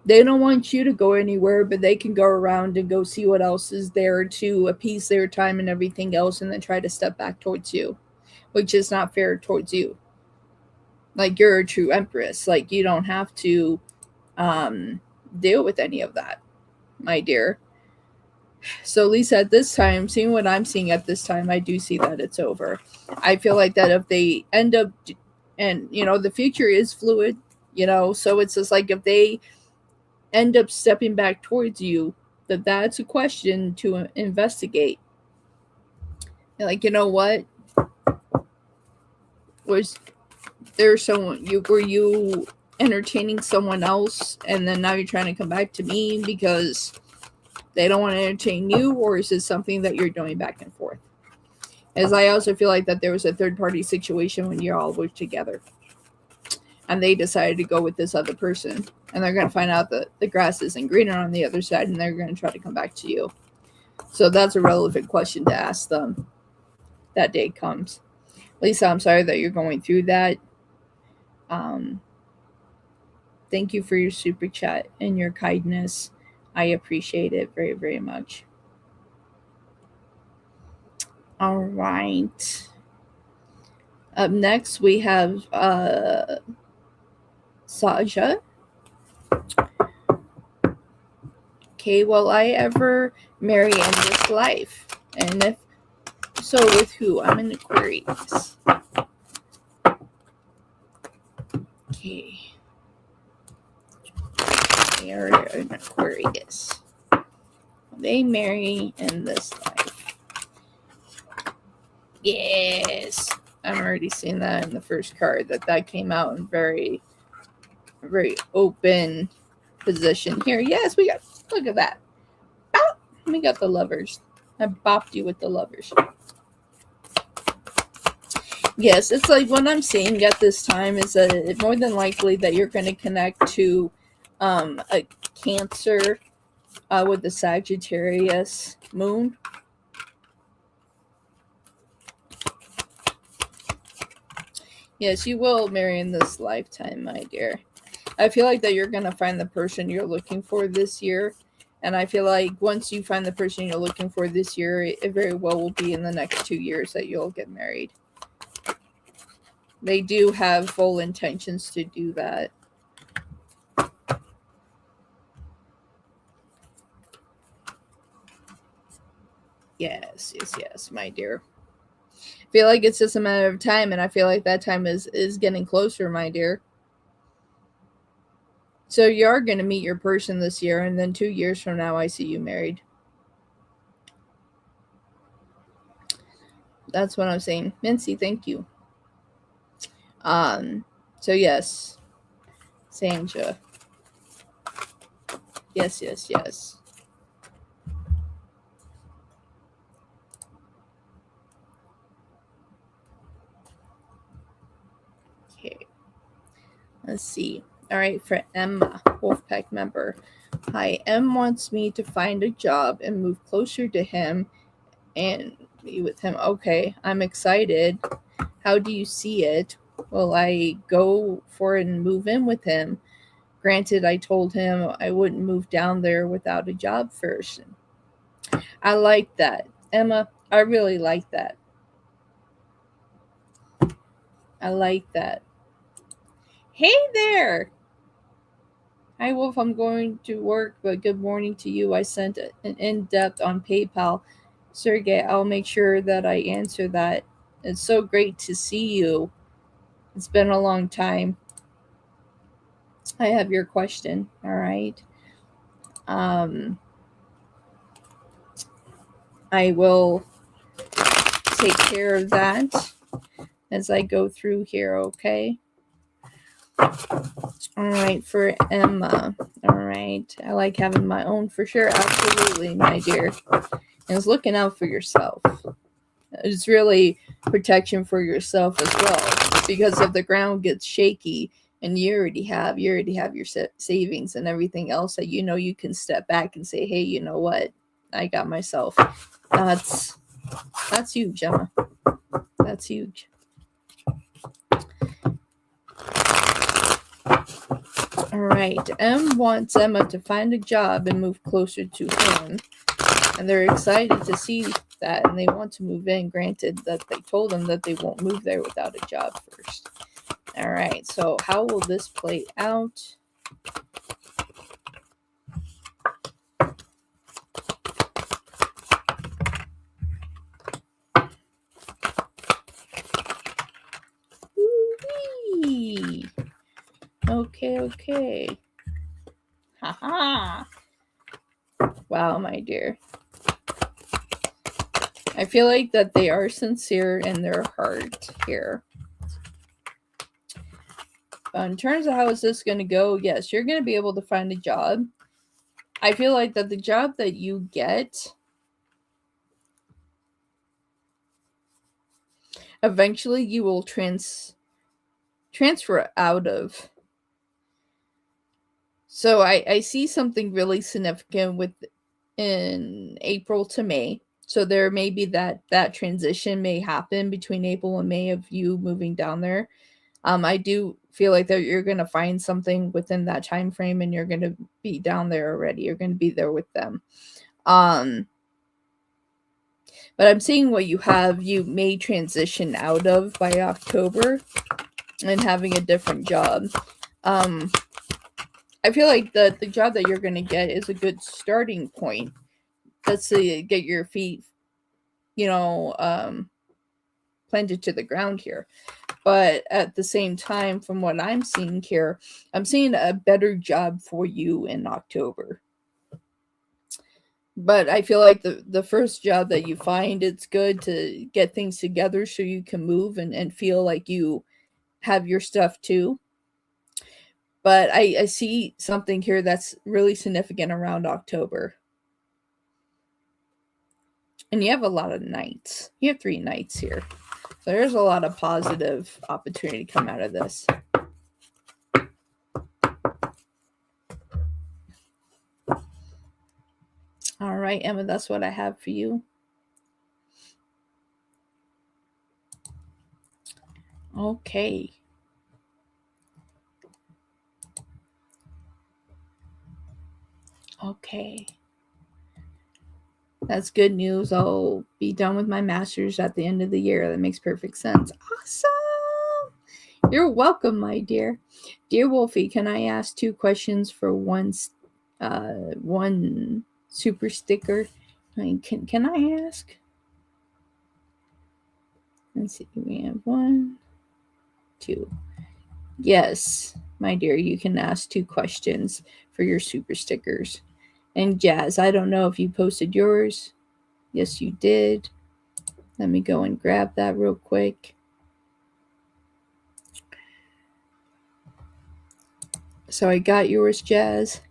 They don't want you to go anywhere, but they can go around and go see what else is there to appease their time and everything else and then try to step back towards you, which is not fair towards you. Like, you're a true empress. Like, you don't have to deal with any of that, my dear. So, Lisa, at this time, seeing what I'm seeing at this time, I do see that it's over. I feel like that if they end up, and, the future is fluid, so it's just like if they end up stepping back towards you, that's a question to investigate. Like, you know what? Was there someone were you entertaining someone else and then now you're trying to come back to me because they don't want to entertain you, or is it something that you're doing back and forth? As I also feel like that there was a third-party situation when you all were together and they decided to go with this other person, and they're going to find out that the grass isn't greener on the other side, and they're going to try to come back to you. So that's a relevant question to ask them. That day comes. Lisa, I'm sorry that you're going through that. Thank you for your super chat and your kindness. I appreciate it very, very much. All right. Up next, we have Saja. Okay, will I ever marry in this life? And if so, with who? I'm in Aquarius. Okay. Gemini or an Aquarius. They marry in this life. Yes. I'm already seeing that in the first card that came out in very open position here. Yes, we got, look at that. Bop, we got the Lovers. I bopped you with the Lovers. Yes, it's like what I'm seeing at this time is that it's more than likely that you're going to connect to a Cancer with the Sagittarius moon. Yes, you will marry in this lifetime, my dear. I feel like that you're going to find the person you're looking for this year. And I feel like once you find the person you're looking for this year, it very well will be in the next 2 years that you'll get married. They do have full intentions to do that. Yes, my dear. I feel like it's just a matter of time, and I feel like that time is getting closer, my dear. So you are going to meet your person this year, and then 2 years from now, I see you married. That's what I'm saying. Mincy, thank you. So yes, Sanja. Yes. Okay. Let's see. All right, for Emma, Wolfpack member. Hi, M wants me to find a job and move closer to him and be with him. Okay, I'm excited. How do you see it? Will I go for it and move in with him? Granted, I told him I wouldn't move down there without a job first. I like that. Emma, I really like that. I like that. Hey there! Hi, Wolf. I'm going to work, but good morning to you. I sent an in-depth on PayPal. Sergey, I'll make sure that I answer that. It's so great to see you. It's been a long time. I have your question. All right. I will take care of that as I go through here, okay? All right, for Emma. All right. I like having my own for sure. Absolutely, my dear. And it's looking out for yourself. It's really protection for yourself as well. Because if the ground gets shaky and you already have your savings and everything else that you know you can step back and say, hey, you know what? I got myself. That's huge, Emma. That's huge. All right. M wants Emma to find a job and move closer to him. And they're excited to see that, and they want to move in. Granted that they told them that they won't move there without a job first. All right. So how will this play out? Woo-wee. Okay. Haha. Wow, my dear. I feel like that they are sincere in their heart here. In terms of how is this going to go, yes, you're going to be able to find a job. I feel like that the job that you get, eventually you will transfer out of. So I see something really significant in April to May. So there may be that transition may happen between April and May of you moving down there. I do feel like that you're going to find something within that time frame and you're going to be down there already. You're going to be there with them. But I'm seeing what you have, you may transition out of by October and having a different job. I feel like the job that you're going to get is a good starting point. That's to get your feet, planted to the ground here. But at the same time, from what I'm seeing here, I'm seeing a better job for you in October. But I feel like the first job that you find, it's good to get things together so you can move and feel like you have your stuff too. But I see something here that's really significant around October. And you have a lot of nights. You have 3 nights here. So there's a lot of positive opportunity come out of this. All right, Emma, that's what I have for you. Okay. Okay. That's good news. I'll be done with my master's at the end of the year. That makes perfect sense. Awesome. You're welcome, my dear. Dear Wolfie, can I ask 2 questions for one super sticker? I mean, can I ask? Let's see. We have 1, 2. Yes, my dear, you can ask 2 questions for your super stickers. And Jazz, I don't know if you posted yours. Yes, you did. Let me go and grab that real quick. So I got yours, Jazz.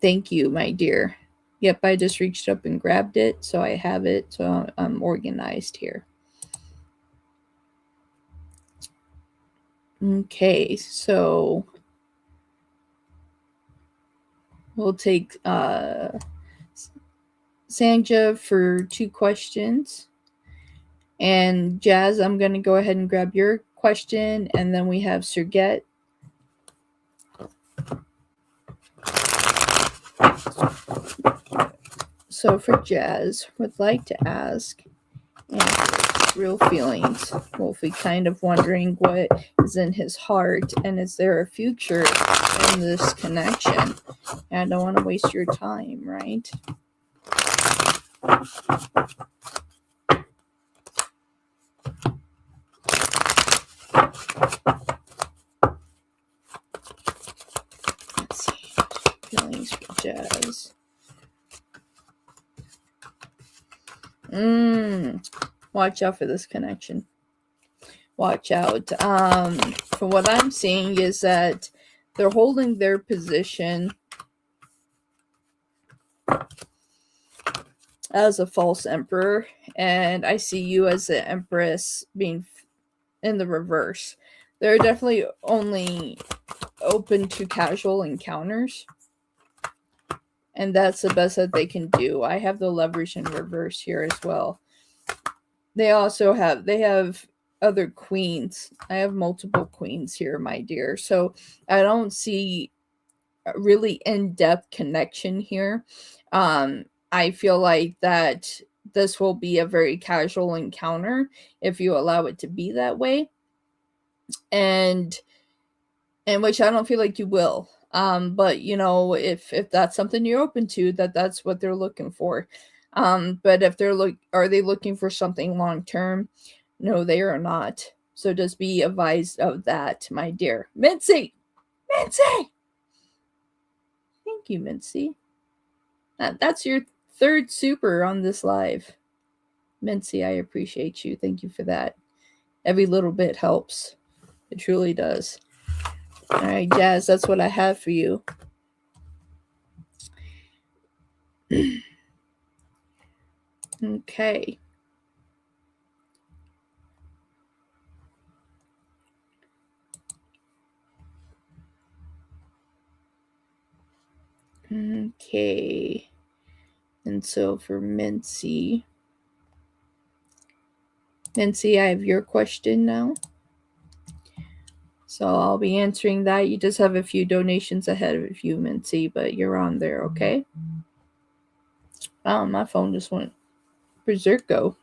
Thank you, my dear. Yep, I just reached up and grabbed it, so I have it. So I'm organized here. Okay, so we'll take Sanja for 2 questions. And Jazz, I'm going to go ahead and grab your question, and then we have Sergette. So for Jazz, would like to ask, real feelings. Wolfie kind of wondering what is in his heart, and is there a future in this connection? And I don't want to waste your time, right? Let's see. Feelings for Jazz. Watch out for this connection. Watch out. From what I'm seeing is that they're holding their position as a false emperor, and I see you as the empress being in the reverse. They're definitely only open to casual encounters, and that's the best that they can do. I have the leverage in reverse here as well. They have other queens. I have multiple queens here, my dear. So I don't see a really in-depth connection here. I feel like that this will be a very casual encounter if you allow it to be that way. And which I don't feel like you will. But you know, if that's something you're open to, that's what they're looking for. But if are they looking for something long term? No, they are not. So just be advised of that, my dear. Mincy! Mincy! Thank you, Mincy. That's your 3rd super on this live. Mincy, I appreciate you. Thank you for that. Every little bit helps. It truly does. All right, Jazz, that's what I have for you. Okay. Okay. And so for Mincy, I have your question now. So I'll be answering that. You just have a few donations ahead of you, Mincy, but you're on there, okay? Oh, my phone just went berserko.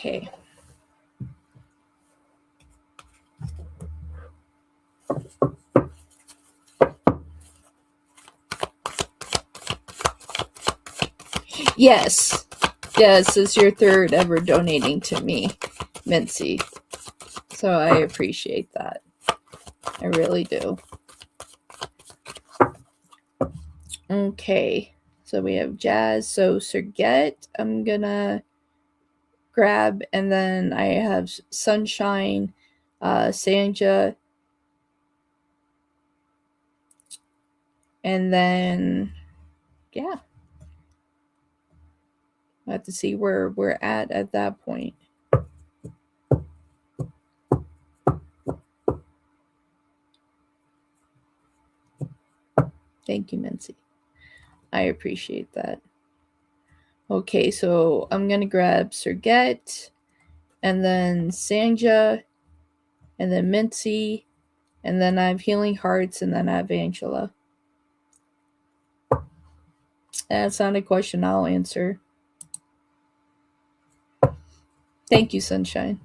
Okay. Yes. Yes, it's your third ever donating to me, Mincy. So I appreciate that. I really do. Okay. So we have Jazz. So Sergette, I'm gonna grab, and then I have Sunshine, Sanja, and then yeah. I have to see where we're at that point. Thank you, Mincy. I appreciate that. Okay, so I'm gonna grab Sergette, and then Sanja, and then Mincy, and then I have Healing Hearts, and then I have Angela. That's not a question I'll answer. Thank you, Sunshine.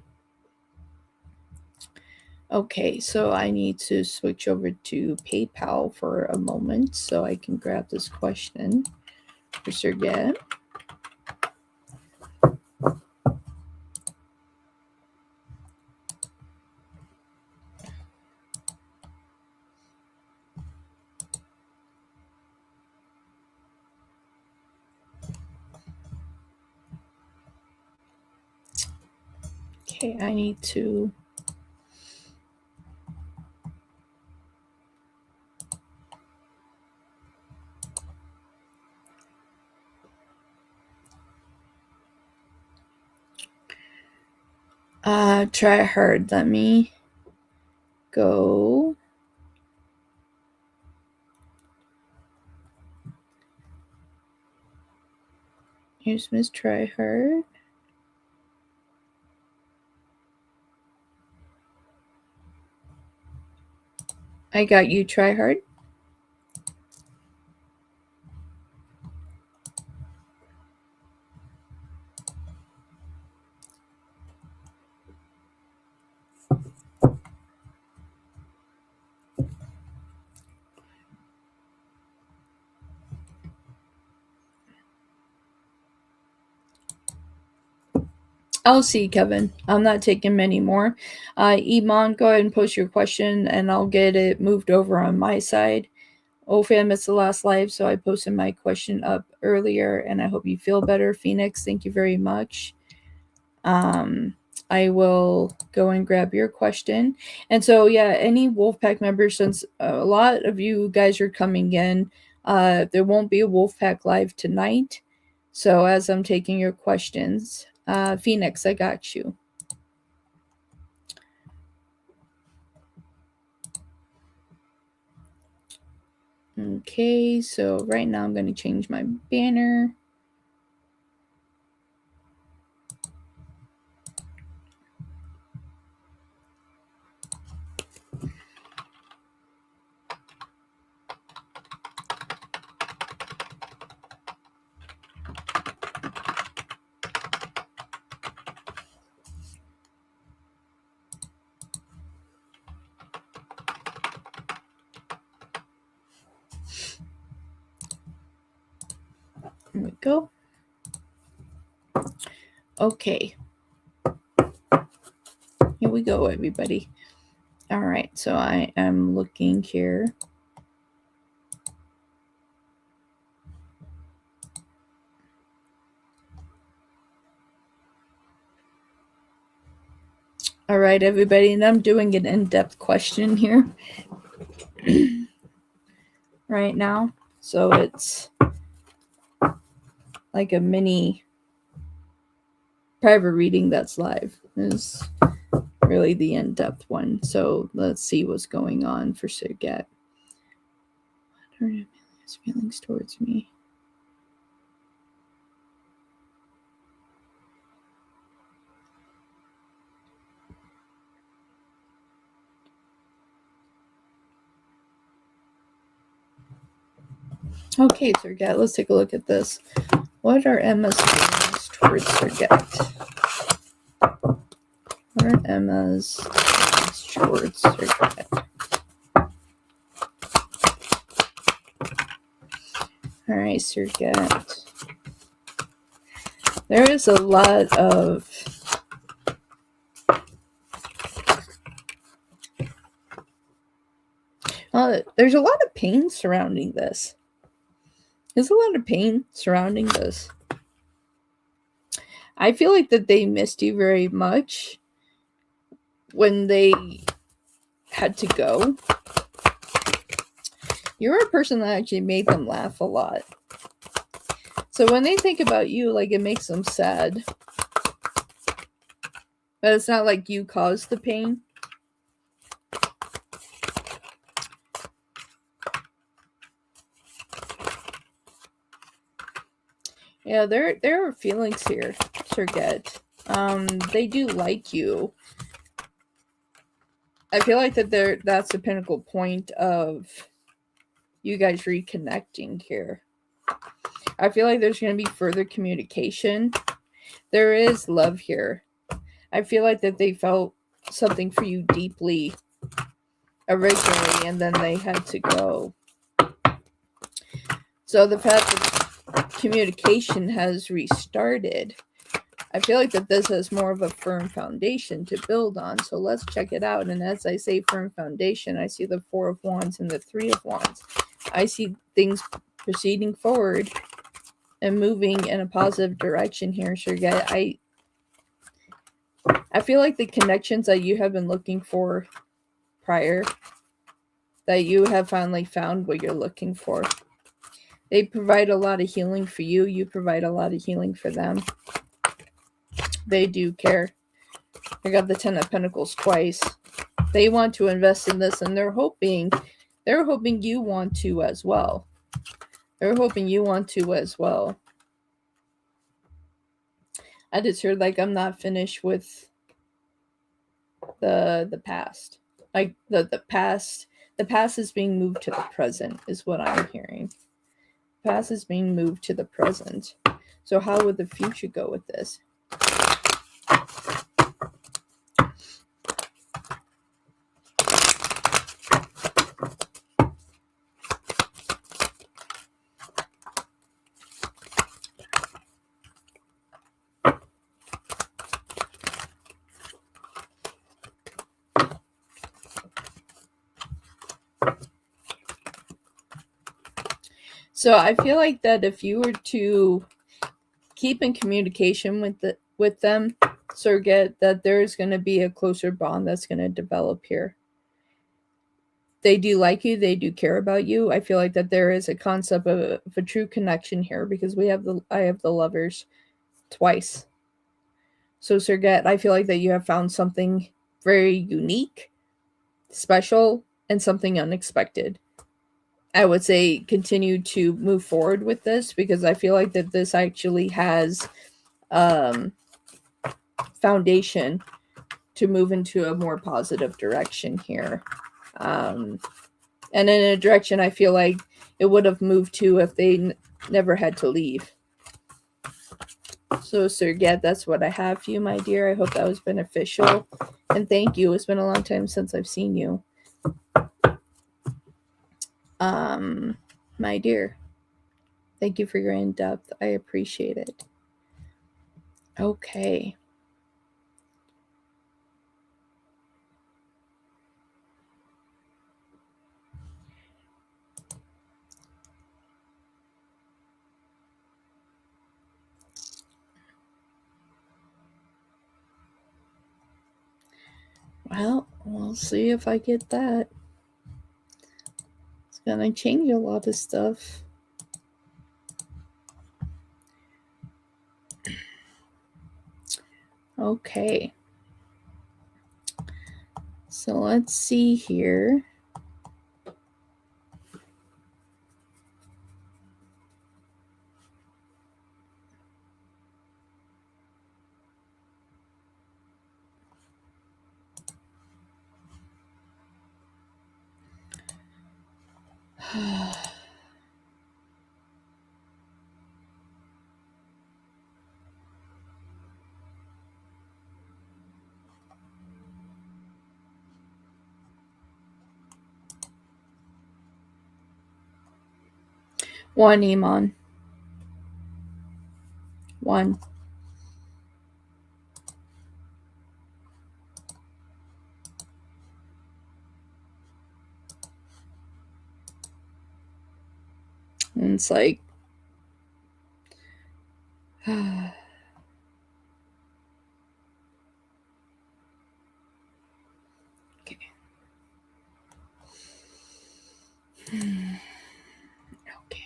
Okay, so I need to switch over to PayPal for a moment so I can grab this question for Sergette. Okay, I need to try hard. Let me go. Here's Miss Tryhard. I got you, Tryhard. I'll see, Kevin. I'm not taking many more. Iman, go ahead and post your question, and I'll get it moved over on my side. OFAM, it's the last live, so I posted my question up earlier, and I hope you feel better. Phoenix, thank you very much. I will go and grab your question. And so, yeah, any Wolfpack members, since a lot of you guys are coming in, there won't be a Wolfpack live tonight. So as I'm taking your questions, Phoenix, I got you. Okay, so right now I'm going to change my banner. There we go. Okay. Here we go, everybody. All right, so I am looking here. All right, everybody, and I'm doing an in-depth question here right now. So it's like a mini private reading that's live. Is really the in-depth one. So let's see what's going on for Sergette. What are his feelings towards me? Okay, Sergette, let's take a look at this. What are Emma's feelings towards Sergette? for Emma's short circuit. All right, circuit. There is a lot of there's a lot of pain surrounding this. There's a lot of pain surrounding this. I feel like that they missed you very much when they had to go. You're a person that actually made them laugh a lot. So when they think about you, like, it makes them sad. But it's not like you caused the pain. Yeah, there are feelings here, Sergette. They do like you. I feel like that's the pinnacle point of you guys reconnecting here. I feel like there's going to be further communication. There is love here. I feel like that they felt something for you deeply originally, and then they had to go. So the fact that communication has restarted, I feel like that this has more of a firm foundation to build on. So let's check it out. And as I say firm foundation, I see the 4 of Wands and the 3 of Wands. I see things proceeding forward and moving in a positive direction here, Sergei. I feel like the connections that you have been looking for prior, that you have finally found what you're looking for. They provide a lot of healing for you. You provide a lot of healing for them. They do care. I got the 10 of Pentacles twice. They want to invest in this, and they're hoping you want to as well. They're hoping you want to as well. I just heard, like, I'm not finished with the past. Like the past is being moved to the present is what I'm hearing. Past is being moved to the present. So how would the future go with this? So I feel like that if you were to keep in communication with them, Sergette, that there's going to be a closer bond that's going to develop here. They do like you. They do care about you. I feel like that there is a concept of a true connection here, because I have the Lovers twice. So Sergette, I feel like that you have found something very unique, special, and something unexpected. I would say continue to move forward with this, because I feel like that this actually has foundation to move into a more positive direction here. And in a direction I feel like it would have moved to if they never had to leave. So, Sergette, that's what I have for you, my dear. I hope that was beneficial. And thank you. It's been a long time since I've seen you. My dear, thank you for your in-depth. I appreciate it. Okay. Well, we'll see if I get that. It's gonna change a lot of stuff. Okay. So let's see here. 1, Iman. 1. And it's like, okay. Okay.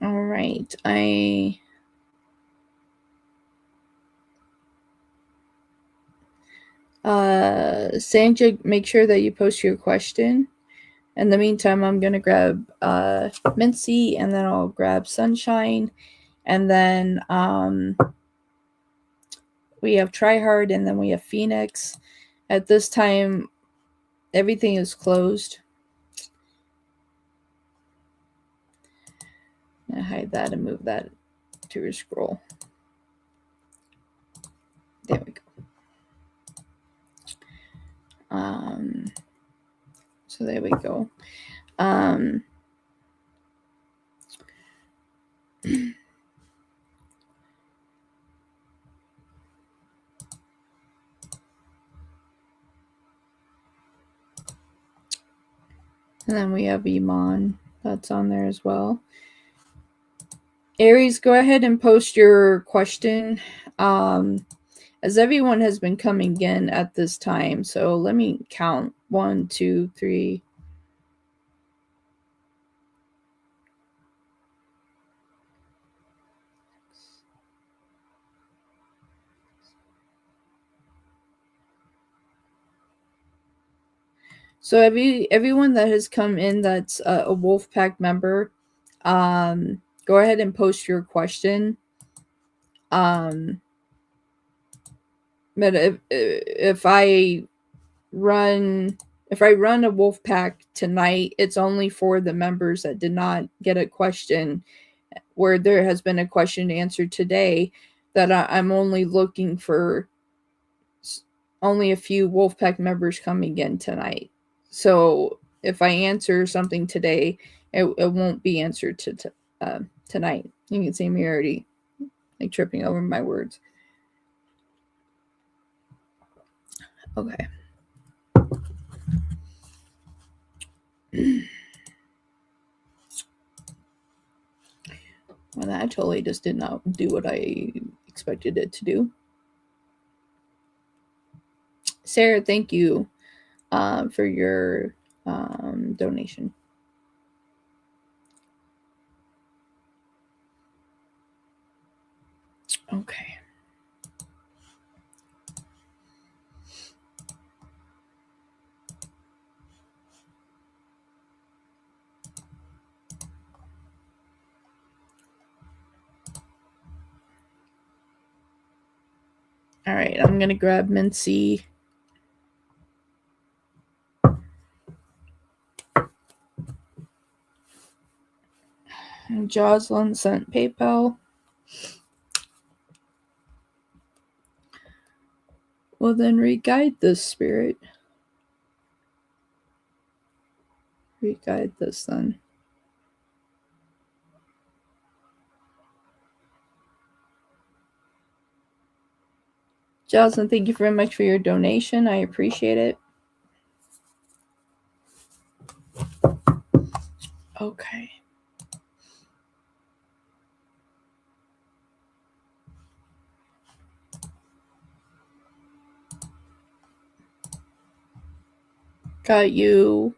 All right. Sanja, make sure that you post your question. In the meantime, I'm going to grab Mincy, and then I'll grab Sunshine. And then we have Tryhard, and then we have Phoenix. At this time, everything is closed. I'm going to hide that and move that to your scroll. There we go. So there we go. And then we have Iman. That's on there as well. Aries, go ahead and post your question. As everyone has been coming in at this time. So let me count. 1, 2, 3. So everyone that has come in that's a Wolfpack member, go ahead and post your question. But if I run a Wolfpack tonight, it's only for the members that did not get a question, where there has been a question answered today, that I'm only looking for only a few Wolfpack members coming in tonight. So if I answer something today, it won't be answered tonight. You can see me already like tripping over my words. Okay. Well, that totally just did not do what I expected it to do. Sarah, thank you for your donation. Okay. All right, I'm going to grab Mincy. And Jocelyn sent PayPal. Well, then re-guide this, Spirit. Re-guide this, then. Jocelyn, thank you very much for your donation. I appreciate it. Okay. Got you,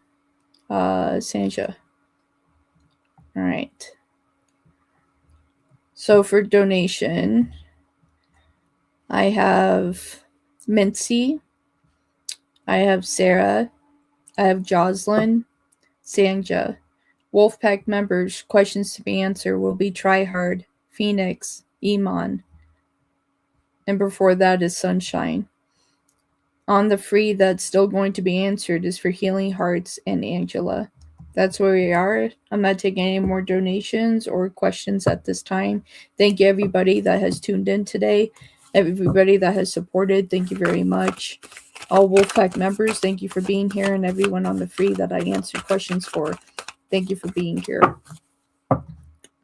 Sanja. All right. So for donation, I have Mincy, I have Sarah, I have Jocelyn, Sanja. Wolfpack members, questions to be answered will be Tryhard, Phoenix, Iman, and before that is Sunshine. On the free that's still going to be answered is for Healing Hearts and Angela. That's where we are. I'm not taking any more donations or questions at this time. Thank you, everybody that has tuned in today. Everybody that has supported, thank you very much. All Wolfpack members, thank you for being here. And everyone on the free that I answered questions for, thank you for being here.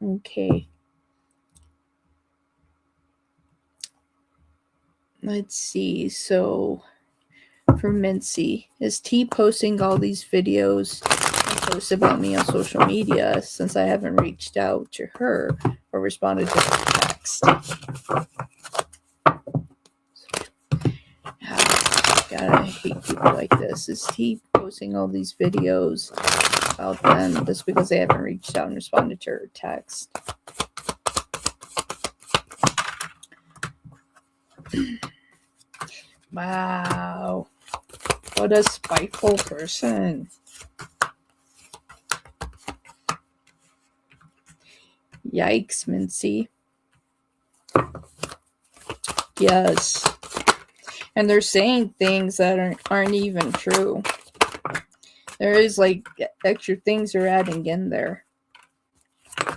Okay. Let's see. So for Mincy, is T posting all these videos and posts about me on social media since I haven't reached out to her or responded to her text? God, I hate people like this. Is T posting all these videos about them just because they haven't reached out and responded to her text? Wow. What a spiteful person. Yikes, Mincy. Yes. And they're saying things that aren't even true. There is like extra things they're adding in there.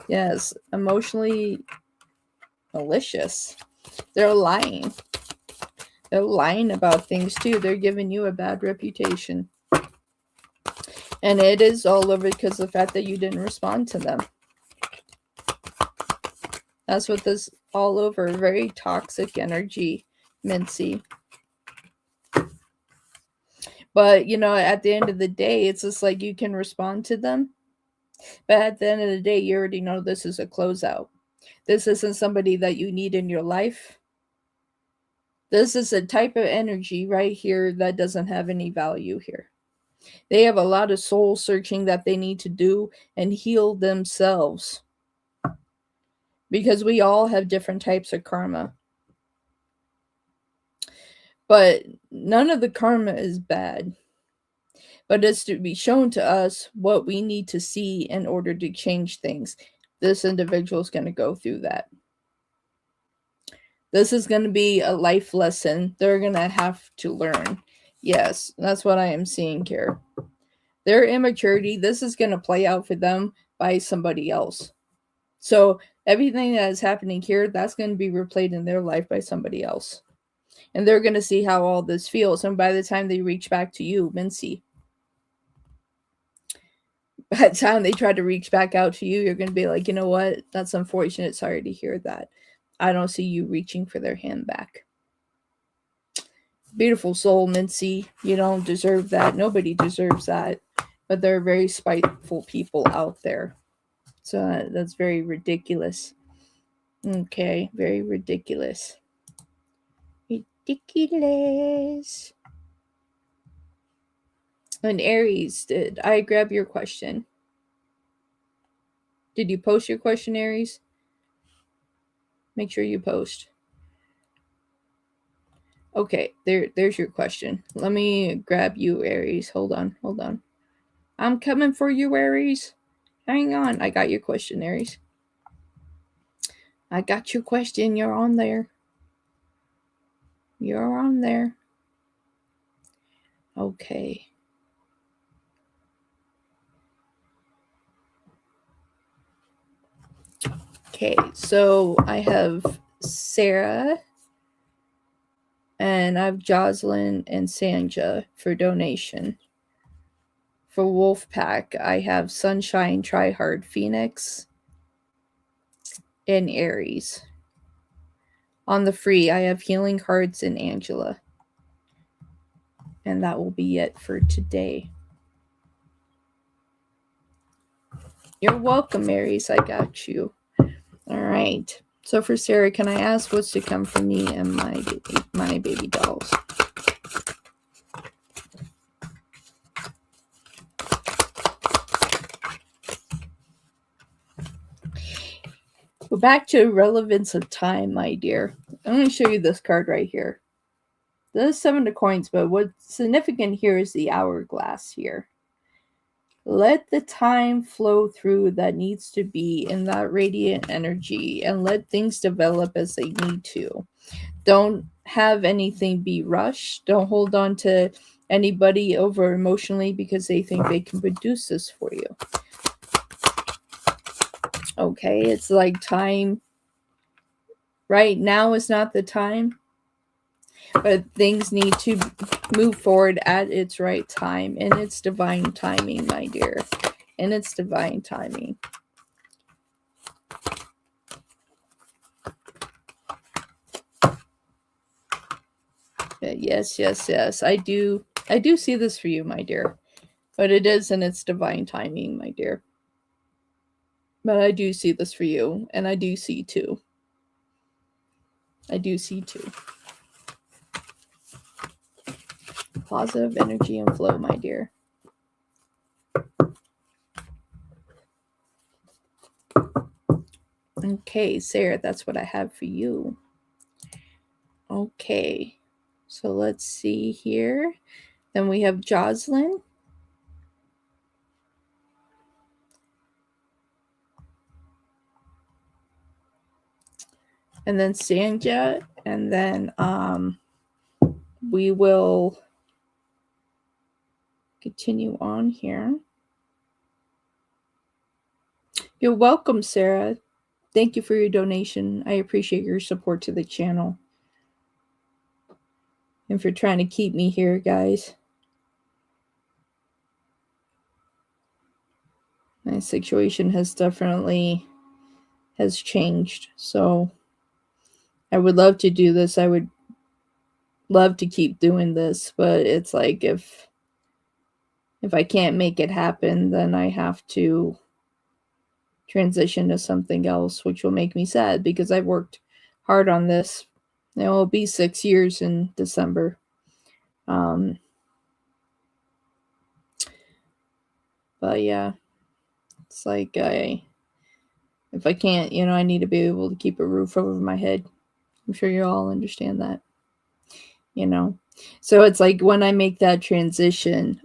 Yes, emotionally malicious. They're lying. They're lying about things too. They're giving you a bad reputation. And it is all over because of the fact that you didn't respond to them. That's what this all over. Very toxic energy, Mincy. But, you know, at the end of the day, it's just like you can respond to them. But at the end of the day, you already know this is a closeout. This isn't somebody that you need in your life. This is a type of energy right here that doesn't have any value here. They have a lot of soul searching that they need to do and heal themselves. Because we all have different types of karma. But none of the karma is bad. But it's to be shown to us what we need to see in order to change things. This individual is going to go through that. This is going to be a life lesson they're going to have to learn. Yes, that's what I am seeing here. Their immaturity, this is going to play out for them by somebody else. So everything that is happening here, that's going to be replayed in their life by somebody else. And they're going to see how all this feels. And by the time they reach back to you, Mincy, by the time they try to reach back out to you, you're going to be like, you know what? That's unfortunate. Sorry to hear that. I don't see you reaching for their hand back. Beautiful soul, Mincy. You don't deserve that. Nobody deserves that. But there are very spiteful people out there. So that's very ridiculous. Okay, very ridiculous. Ridiculous. And Aries, did I grab your question? Did you post your question, Aries? Make sure you post. Okay, there's your question. Let me grab you, Aries. Hold on. I'm coming for you, Aries. Hang on. I got your question, Aries. I got your question. You're on there. You're on there. Okay. Okay, so I have Sarah and I have Jocelyn and Sanja for donation. For Wolfpack, I have Sunshine, Tryhard, Phoenix, and Aries. On the free, I have Healing Hearts and Angela. And that will be it for today. You're welcome, Aries. I got you. All right. So for Sarah, can I ask what's to come for me and my baby dolls? Go back to relevance of time, my dear. I'm going to show you this card right here. This is 7 of coins, but what's significant here is the hourglass here. Let the time flow through that needs to be in that radiant energy and let things develop as they need to. Don't have anything be rushed. Don't hold on to anybody over emotionally because they think they can produce this for you. Okay, it's like time. Right now is not the time. But things need to move forward at its right time, in its divine timing, my dear. In its divine timing. Yes, yes, yes. I do see this for you, my dear. But it is in its divine timing, my dear. But I do see this for you, and I do see two. I do see two. Positive energy and flow, my dear. Okay, Sarah, that's what I have for you. Okay, so let's see here. Then we have Jocelyn. And then Sanja, and then we will continue on here. You're welcome, Sarah. Thank you for your donation. I appreciate your support to the channel. And for trying to keep me here, guys. My situation has definitely changed. So I would love to do this. I would love to keep doing this, but it's like if I can't make it happen, then I have to transition to something else, which will make me sad because I've worked hard on this. It'll be 6 years in December. But yeah, it's like if I can't, I need to be able to keep a roof over my head. I'm sure you all understand that, So it's like when I make that transition,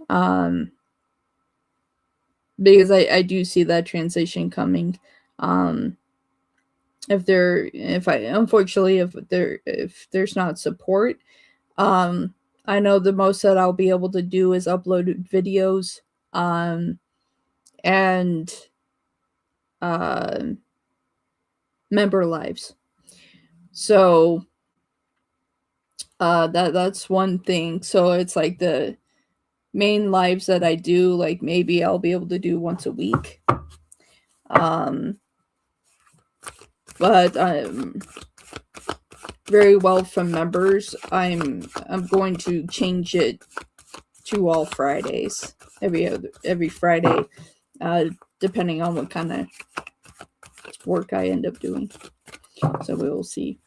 because I do see that transition coming. If there's not support, I know the most that I'll be able to do is upload videos, and member lives. So that's one thing. So it's like the main lives that I do, like maybe I'll be able to do once a week. But very well from members, I'm going to change it to all Fridays, every Friday, depending on what kind of work I end up doing. So we will see.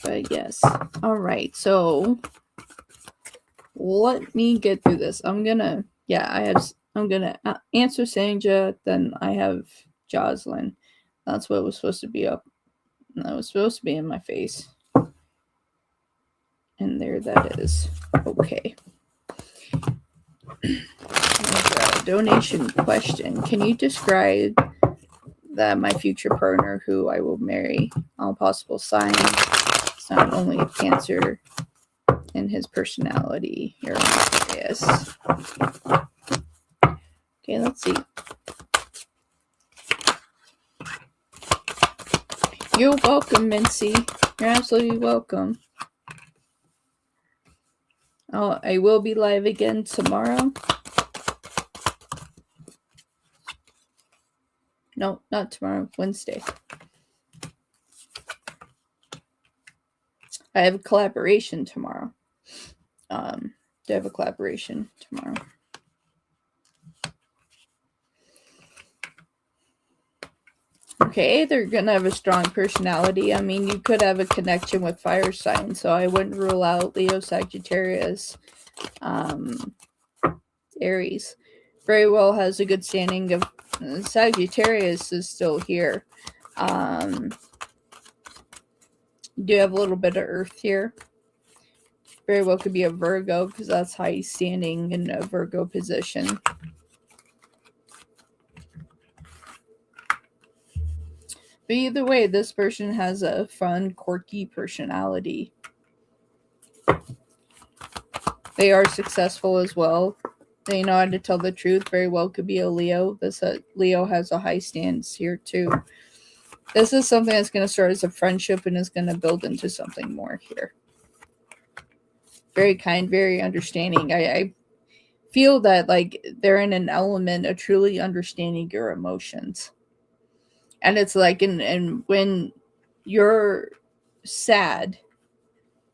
But yes, all right. So let me get through this. I'm gonna answer Sanja. Then I have Jocelyn. That's what was supposed to be up. That was supposed to be in my face. And there that is. Okay. Donation question. Can you describe that my future partner who I will marry? All possible signs. It's not only a Cancer in his personality. Yes. Okay, let's see. You're welcome, Mincy. You're absolutely welcome. Oh, I will be live again tomorrow. No, not tomorrow. Wednesday. I have a collaboration tomorrow. I have a collaboration tomorrow. Okay, they're going to have a strong personality. I mean, you could have a connection with fire signs, so I wouldn't rule out Leo, Sagittarius, Aries. Very well has a good standing of Sagittarius is still here. Do have a little bit of Earth here. Very well could be a Virgo because that's high standing in a Virgo position. But either way, this person has a fun, quirky personality. They are successful as well. They know how to tell the truth. Very well could be a Leo. Leo has a high stance here too. This is something that's going to start as a friendship and is going to build into something more here. Very kind, very understanding. I feel that like they're in an element of truly understanding your emotions. And it's like, and when you're sad,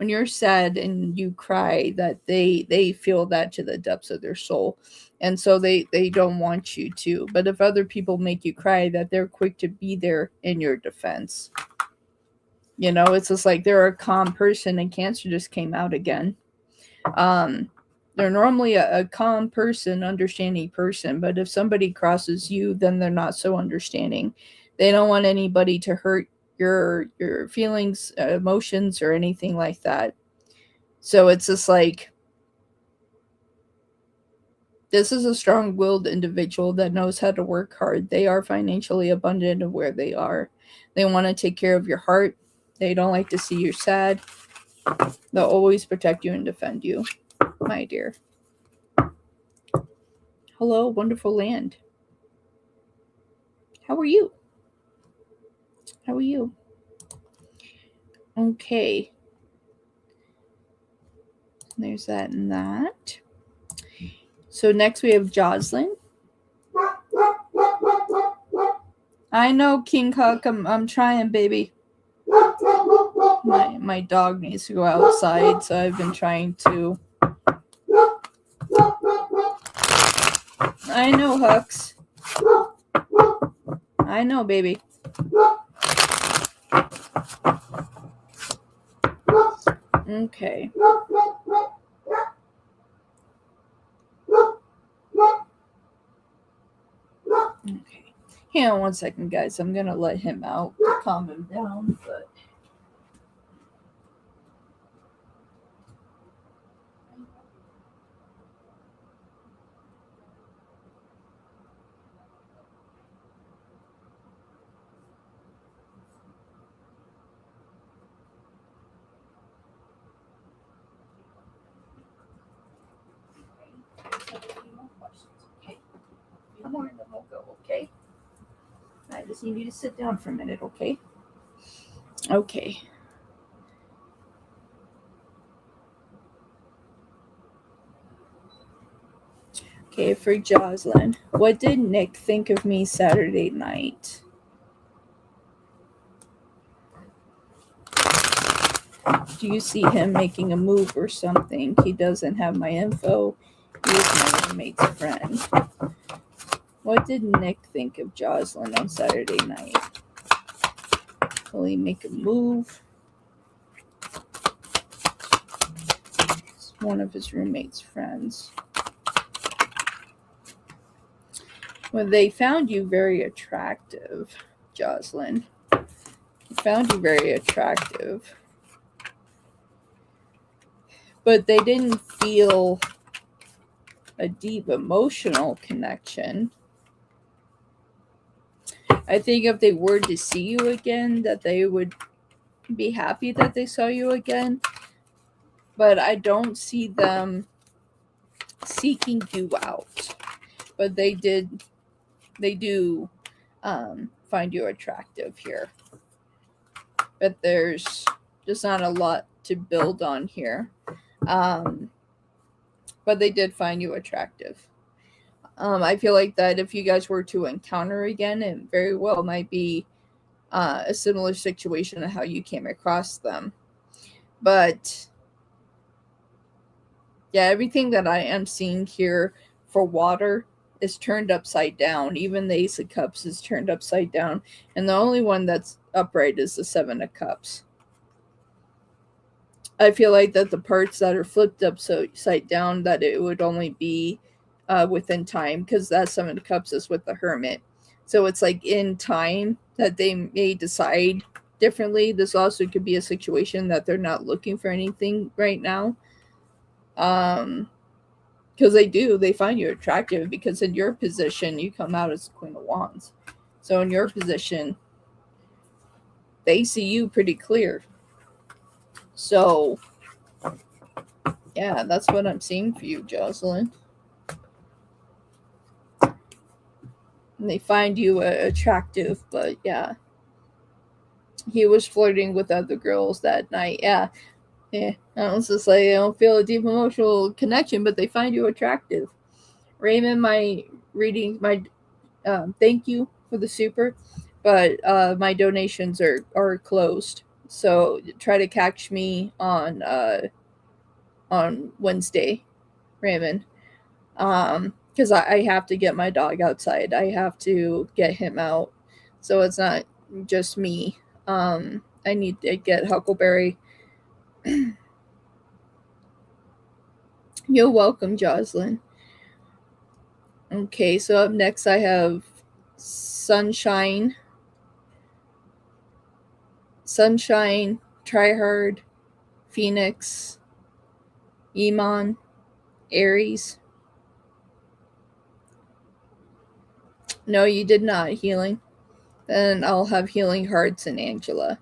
and you cry, that they feel that to the depths of their soul, and so they don't want you to. But if other people make you cry, that they're quick to be there in your defense. You know, it's just like they're a calm person, and Cancer just came out again. They're normally a calm person, understanding person, but if somebody crosses you, then they're not so understanding. They don't want anybody to hurt your feelings, emotions, or anything like that. So it's just like, this is a strong-willed individual that knows how to work hard. They are financially abundant of where they are. They want to take care of your heart. They don't like to see you sad. They'll always protect you and defend you, my dear. Hello, wonderful land. How are you? How are you? Okay. There's that and that. So next we have Jocelyn. I know, King Huck. I'm trying, baby. My dog needs to go outside, so I've been trying to. I know, Hux. I know, baby. Okay. Okay. Hang on one second, guys. I'm gonna let him out to calm him down, but. More and then we'll go, okay? I just need you to sit down for a minute, okay? Okay. Okay, for Jocelyn. What did Nick think of me Saturday night? Do you see him making a move or something? He doesn't have my info. He is my roommate's friend. What did Nick think of Jocelyn on Saturday night? Will he make a move? It's one of his roommate's friends. Well, they found you very attractive, Jocelyn. They found you very attractive. But they didn't feel a deep emotional connection. I think if they were to see you again, that they would be happy that they saw you again. But I don't see them seeking you out. But they do find you attractive here. But there's just not a lot to build on here. But they did find you attractive. I feel like that if you guys were to encounter again, it very well might be a similar situation to how you came across them. But yeah, everything that I am seeing here for water is turned upside down. Even the Ace of Cups is turned upside down. And the only one that's upright is the Seven of Cups. I feel like that the parts that are flipped upside down, that it would only be within time, because that Seven of Cups is with the Hermit. So it's like in time that they may decide differently. This also could be a situation that they're not looking for anything right now. Because they find you attractive, because in your position, you come out as Queen of Wands. So in your position, they see you pretty clear. So, yeah, that's what I'm seeing for you, Jocelyn. And they find you attractive, but yeah. he was flirting with other girls that night. Yeah. Yeah. I was just like, I don't feel a deep emotional connection, but they find you attractive. Raymond, my reading, my thank you for the super, but my donations are closed. So try to catch me on Wednesday, Raymond. Because I have to get my dog outside. I have to get him out. So it's not just me. I need to get Huckleberry. You're welcome, Jocelyn. Okay, so up next I have Sunshine. Sunshine, Tryhard, Phoenix, Iman, Aries. No, you did not, Healing. Then I'll have Healing Hearts and Angela.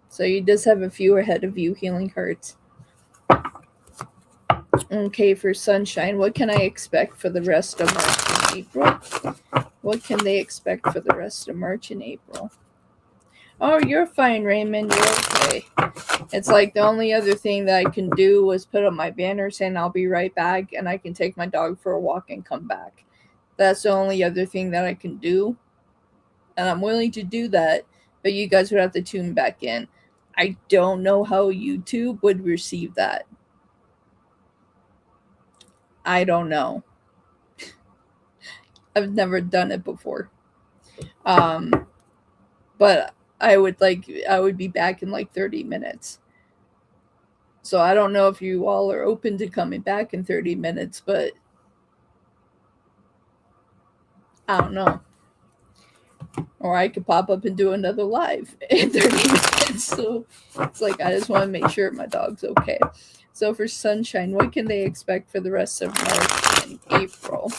So you just have a few ahead of you, Healing Hearts. Okay, for Sunshine, what can I expect for the rest of March and April? What can they expect for the rest of March and April? Oh, you're fine, Raymond. You're okay. It's like the only other thing that I can do was put up my banner saying I'll be right back, and I can take my dog for a walk and come back. That's the only other thing that I can do. And I'm willing to do that, but you guys would have to tune back in. I don't know how YouTube would receive that. I don't know. I've never done it before. But I would be back in like 30 minutes. So I don't know if you all are open to coming back in 30 minutes, but I don't know. Or I could pop up and do another live in 30 minutes. So it's like I just want to make sure my dog's okay. So for Sunshine, what can they expect for the rest of March and April?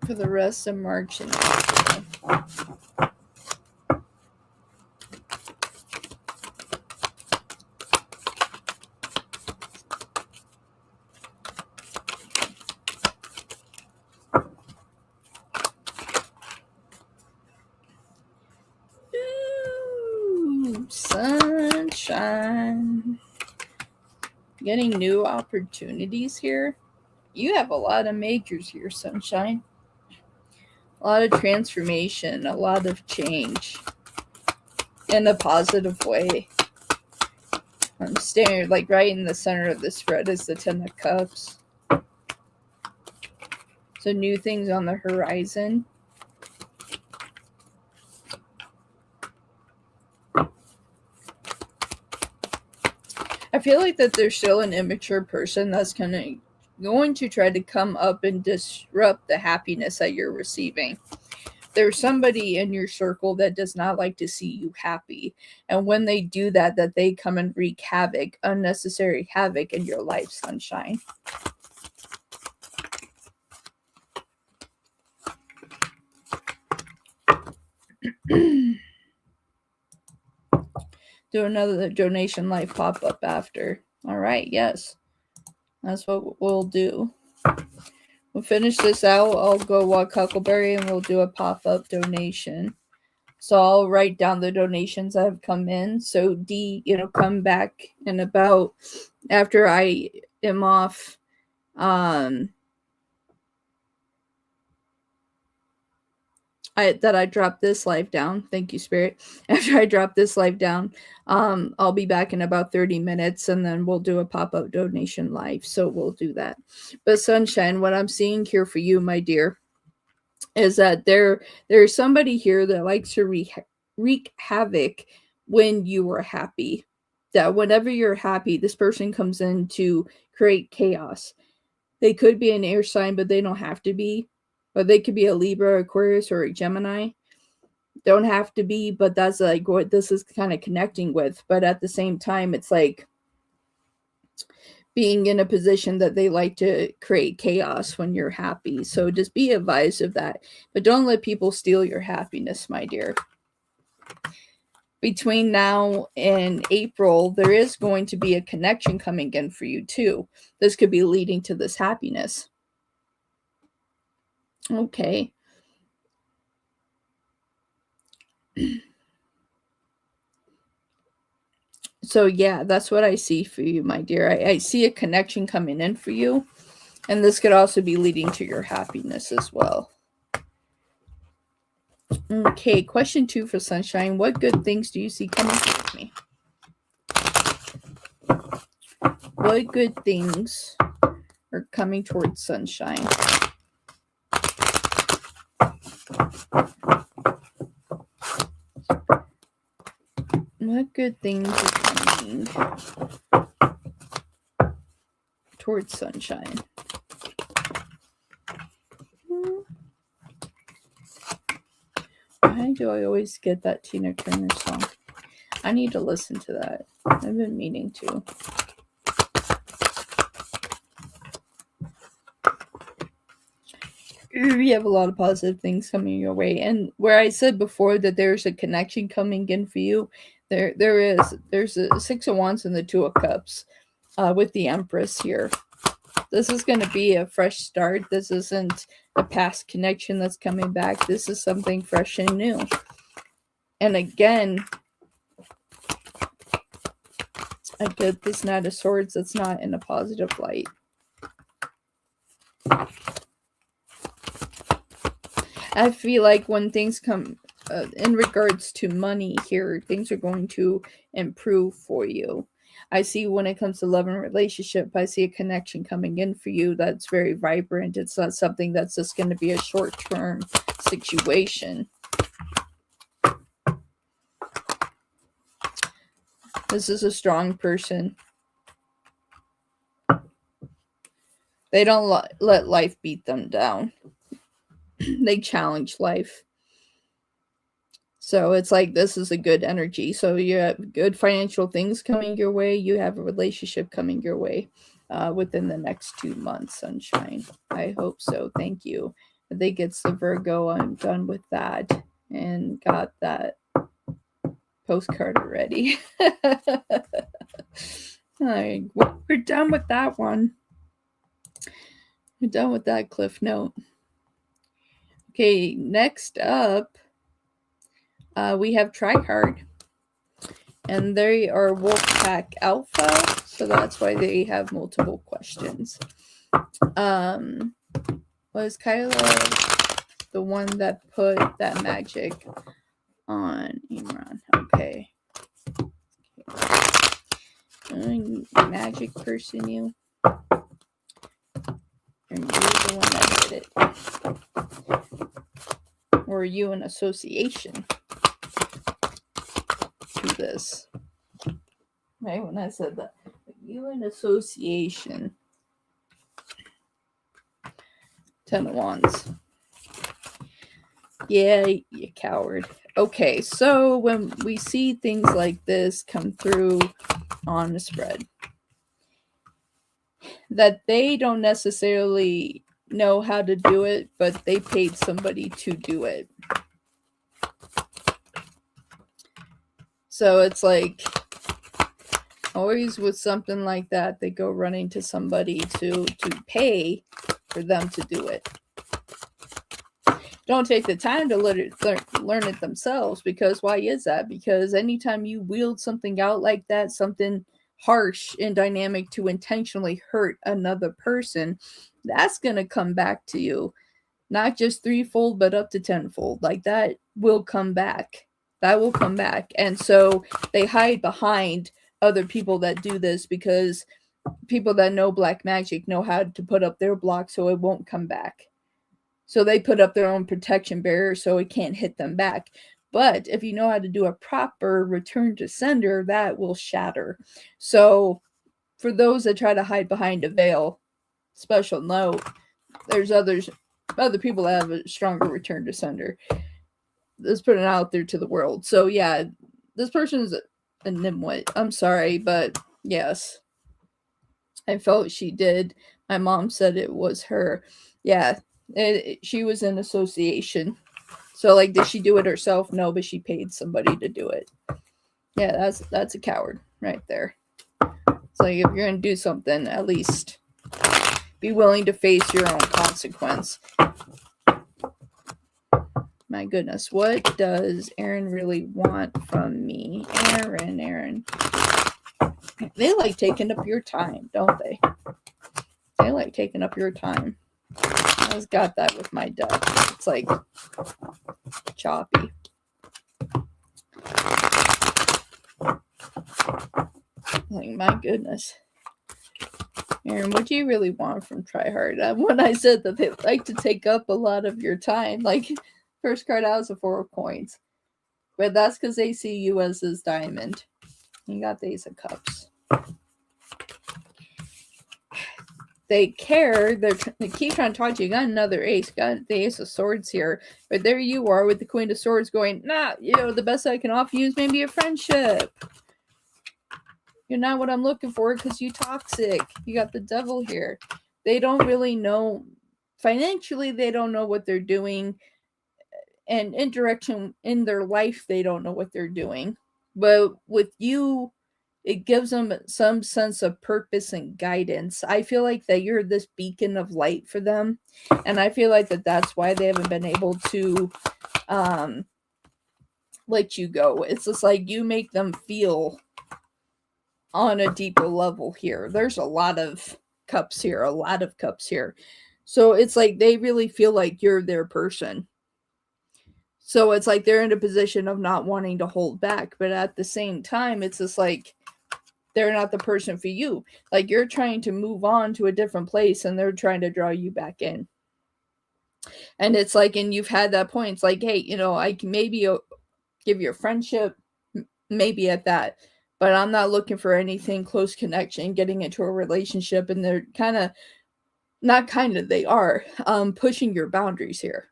For the rest of March and April. Ooh, Sunshine. Getting new opportunities here. You have a lot of majors here, Sunshine. A lot of transformation, a lot of change in a positive way. I'm staring like right in the center of this spread is the Ten of Cups. So new things on the horizon. I feel like that there's still an immature person that's going to try to come up and disrupt the happiness that you're receiving. There's somebody in your circle that does not like to see you happy. And when they do that they come and wreak havoc, unnecessary havoc in your life, Sunshine. Do another donation live pop-up after. All right, yes. That's what we'll do. We'll finish this out. I'll go walk Huckleberry and we'll do a pop-up donation. So I'll write down the donations that have come in. So D, come back in about after I am off. I drop this live down. Thank you, Spirit. After I drop this live down, I'll be back in about 30 minutes and then we'll do a pop-up donation live. So we'll do that. But Sunshine, what I'm seeing here for you, my dear, is that there's somebody here that likes to wreak havoc when you are happy. That whenever you're happy, this person comes in to create chaos. They could be an air sign, but they don't have to be. Or they could be a Libra, Aquarius, or a Gemini. Don't have to be, but that's like what this is kind of connecting with. But at the same time, it's like being in a position that they like to create chaos when you're happy. So just be advised of that. But don't let people steal your happiness, my dear. Between now and April, there is going to be a connection coming in for you too. This could be leading to this happiness. Okay. So yeah, that's what I see for you, my dear. I see a connection coming in for you, and this could also be leading to your happiness as well. Okay, question 2 for Sunshine. What good things do you see coming towards me? What good things are coming towards Sunshine? What good things are coming towards Sunshine? Why do I always get that Tina Turner song? I need to listen to that. I've been meaning to. You have a lot of positive things coming your way, and where I said before that there's a connection coming in for you, there's a 6 of Wands and the 2 of Cups with the Empress here. This is going to be a fresh start. This isn't a past connection that's coming back. This is something fresh and new. And again, I get this Knight of Swords that's not in a positive light. I feel like when things come in regards to money here, things are going to improve for you. I see when it comes to love and relationship, I see a connection coming in for you that's very vibrant. It's not something that's just going to be a short-term situation. This is a strong person. They don't let life beat them down. They challenge life. So it's like this is a good energy. So you have good financial things coming your way. You have a relationship coming your way within the next 2 months, Sunshine. I hope so. Thank you. I think it's the Virgo. I'm done with that and got that postcard already. All right, we're done with that one. We're done with that Cliff Note. Okay, next up, we have Tricard. And they are Wolfpack Alpha, so that's why they have multiple questions. Was Kyla the one that put that magic on Imran? Okay. Magic person, you. And you're the one that did it. Or are you an association to this? Right, when I said that. You an association. 10 of Wands. Yeah, you coward. Okay, so when we see things like this come through on the spread, that they don't necessarily know how to do it, but they paid somebody to do it. So it's like, always with something like that, they go running to somebody to pay for them to do it. Don't take the time to learn it themselves, because why is that? Because anytime you wield something out like that, something harsh and dynamic to intentionally hurt another person, that's going to come back to you. Not just threefold, but up to tenfold. Like that will come back. That will come back. And so they hide behind other people that do this, because people that know black magic know how to put up their block so it won't come back. So they put up their own protection barrier so it can't hit them back. But if you know how to do a proper return to sender, that will shatter. So for those that try to hide behind a veil, special note, there's other people that have a stronger return to sender. Let's put it out there to the world. So yeah, this person is a nimwit. I'm sorry, but yes, I felt she did. My mom said it was her. Yeah, she was in association. So like, did she do it herself? No, but she paid somebody to do it. Yeah, that's a coward right there. It's like, if you're gonna do something, at least be willing to face your own consequence. My goodness. What does Aaron really want from me? Aaron. They like taking up your time, don't they? They like taking up your time. I always got that with my duck. It's like choppy. Like, my goodness. Aaron, what do you really want from Tryhard? When I said that they like to take up a lot of your time, like, first card out is a 4 of coins. But that's because they see you as this diamond. You got the Ace of Cups. They care. They keep trying to talk to you. You got another ace. Got the Ace of Swords here. But there you are with the Queen of Swords going, nah, the best I can offer you is maybe a friendship. You're not what I'm looking for because you toxic. You got the Devil here. They don't really know. Financially, they don't know what they're doing. And in direction in their life, they don't know what they're doing. But with you, it gives them some sense of purpose and guidance. I feel like that you're this beacon of light for them. And I feel like that's why they haven't been able to let you go. It's just like you make them feel on a deeper level here. There's a lot of cups here. So it's like they really feel like you're their person. So it's like they're in a position of not wanting to hold back. But at the same time, it's just like they're not the person for you. Like, you're trying to move on to a different place and they're trying to draw you back in. And it's like, and you've had that point. It's like, hey, I can maybe give you a friendship, maybe at that. But I'm not looking for anything close connection, getting into a relationship. And they're they are pushing your boundaries here.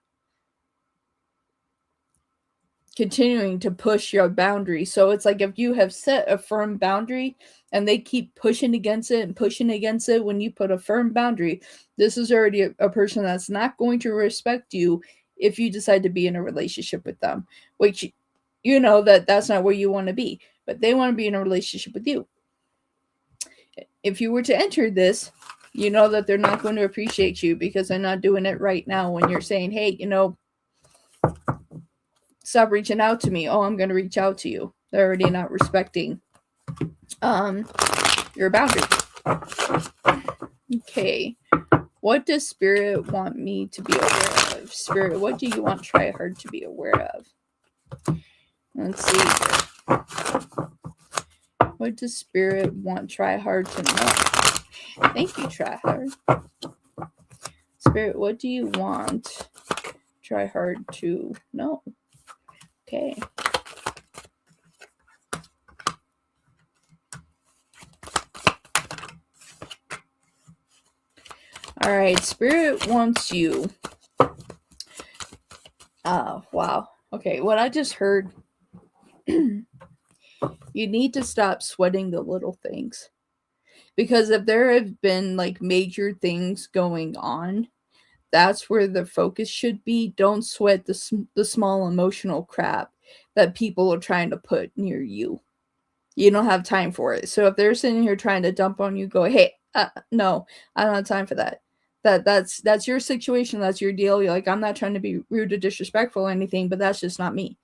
Continuing to push your boundary. So it's like if you have set a firm boundary and they keep pushing against it, when you put a firm boundary, this is already a person that's not going to respect you if you decide to be in a relationship with them, which that's not where you want to be, but they want to be in a relationship with you. If you were to enter this, that they're not going to appreciate you because they're not doing it right now when you're saying, hey, stop reaching out to me. Oh, I'm going to reach out to you. They're already not respecting your boundaries. Okay. What does Spirit want me to be aware of? Spirit, what do you want Tryhard to be aware of? Let's see here. What does Spirit want Tryhard to know? Thank you, Tryhard. Spirit, what do you want Tryhard to know? Okay. All right, Spirit wants you. Wow. Okay, what I just heard, you need to stop sweating the little things. Because if there have been like major things going on, that's where the focus should be. Don't sweat the small emotional crap that people are trying to put near you. You don't have time for it. So if they're sitting here trying to dump on you, go, hey, no, I don't have time for that. That's your situation. That's your deal. You're like, I'm not trying to be rude or disrespectful or anything, but that's just not me.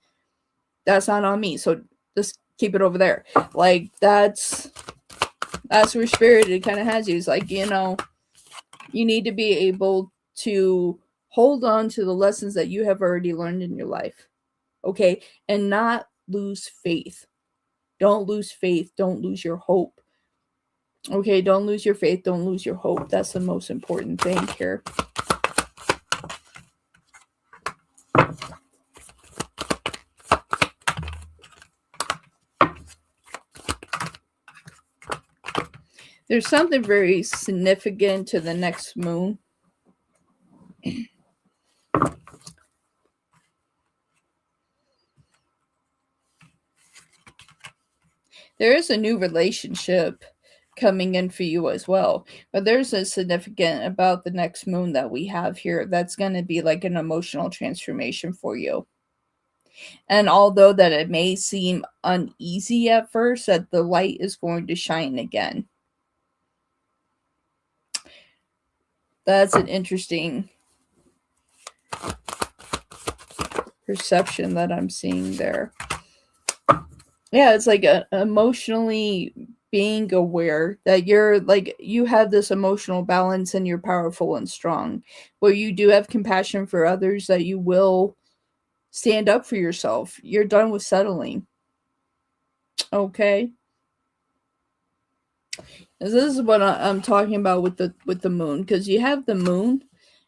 That's not on me. So just keep it over there. Like, that's where Spirit kind of has you. It's like, you need to be able to hold on to the lessons that you have already learned in your life. Okay? And not lose faith. Don't lose faith. Don't lose your hope. Okay? Don't lose your faith. Don't lose your hope. That's the most important thing here. There's something very significant to the next moon. There is a new relationship coming in for you as well. But there's a significant about the next moon that we have here that's going to be like an emotional transformation for you. And although that it may seem uneasy at first, that the light is going to shine again. That's an interesting perception that I'm seeing there. Yeah, it's like emotionally being aware that you're like you have this emotional balance and you're powerful and strong, where you do have compassion for others, that you will stand up for yourself. You're done with settling. Okay. This is what I'm talking about with the moon, because you have the moon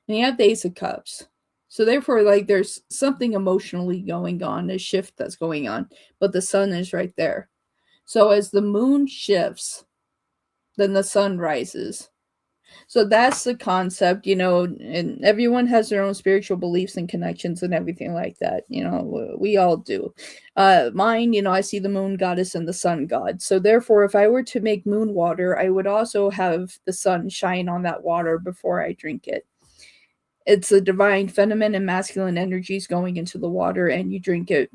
and you have the Ace of Cups. So therefore, like there's something emotionally going on, a shift that's going on, but the sun is right there. So as the moon shifts, then the sun rises. So that's the concept, and everyone has their own spiritual beliefs and connections and everything like that. We all do. Mine, I see the moon goddess and the sun god. So therefore, if I were to make moon water, I would also have the sun shine on that water before I drink it. It's the divine feminine and masculine energies going into the water, and you drink it.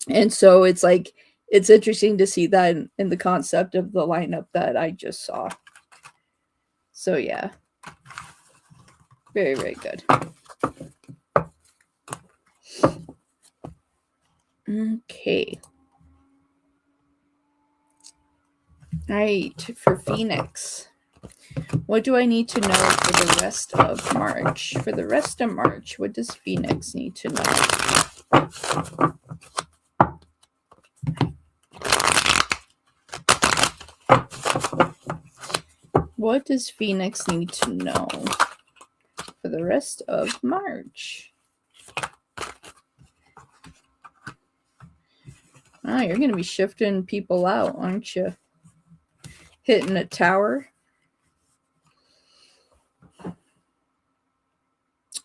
And so it's like, it's interesting to see that in the concept of the lineup that I just saw. So yeah, very, very good. Okay. All right, for Phoenix, what do I need to know for the rest of March? For the rest of March, what does Phoenix need to know? What does Phoenix need to know for the rest of March? Oh, you're going to be shifting people out, aren't you? Hitting a tower.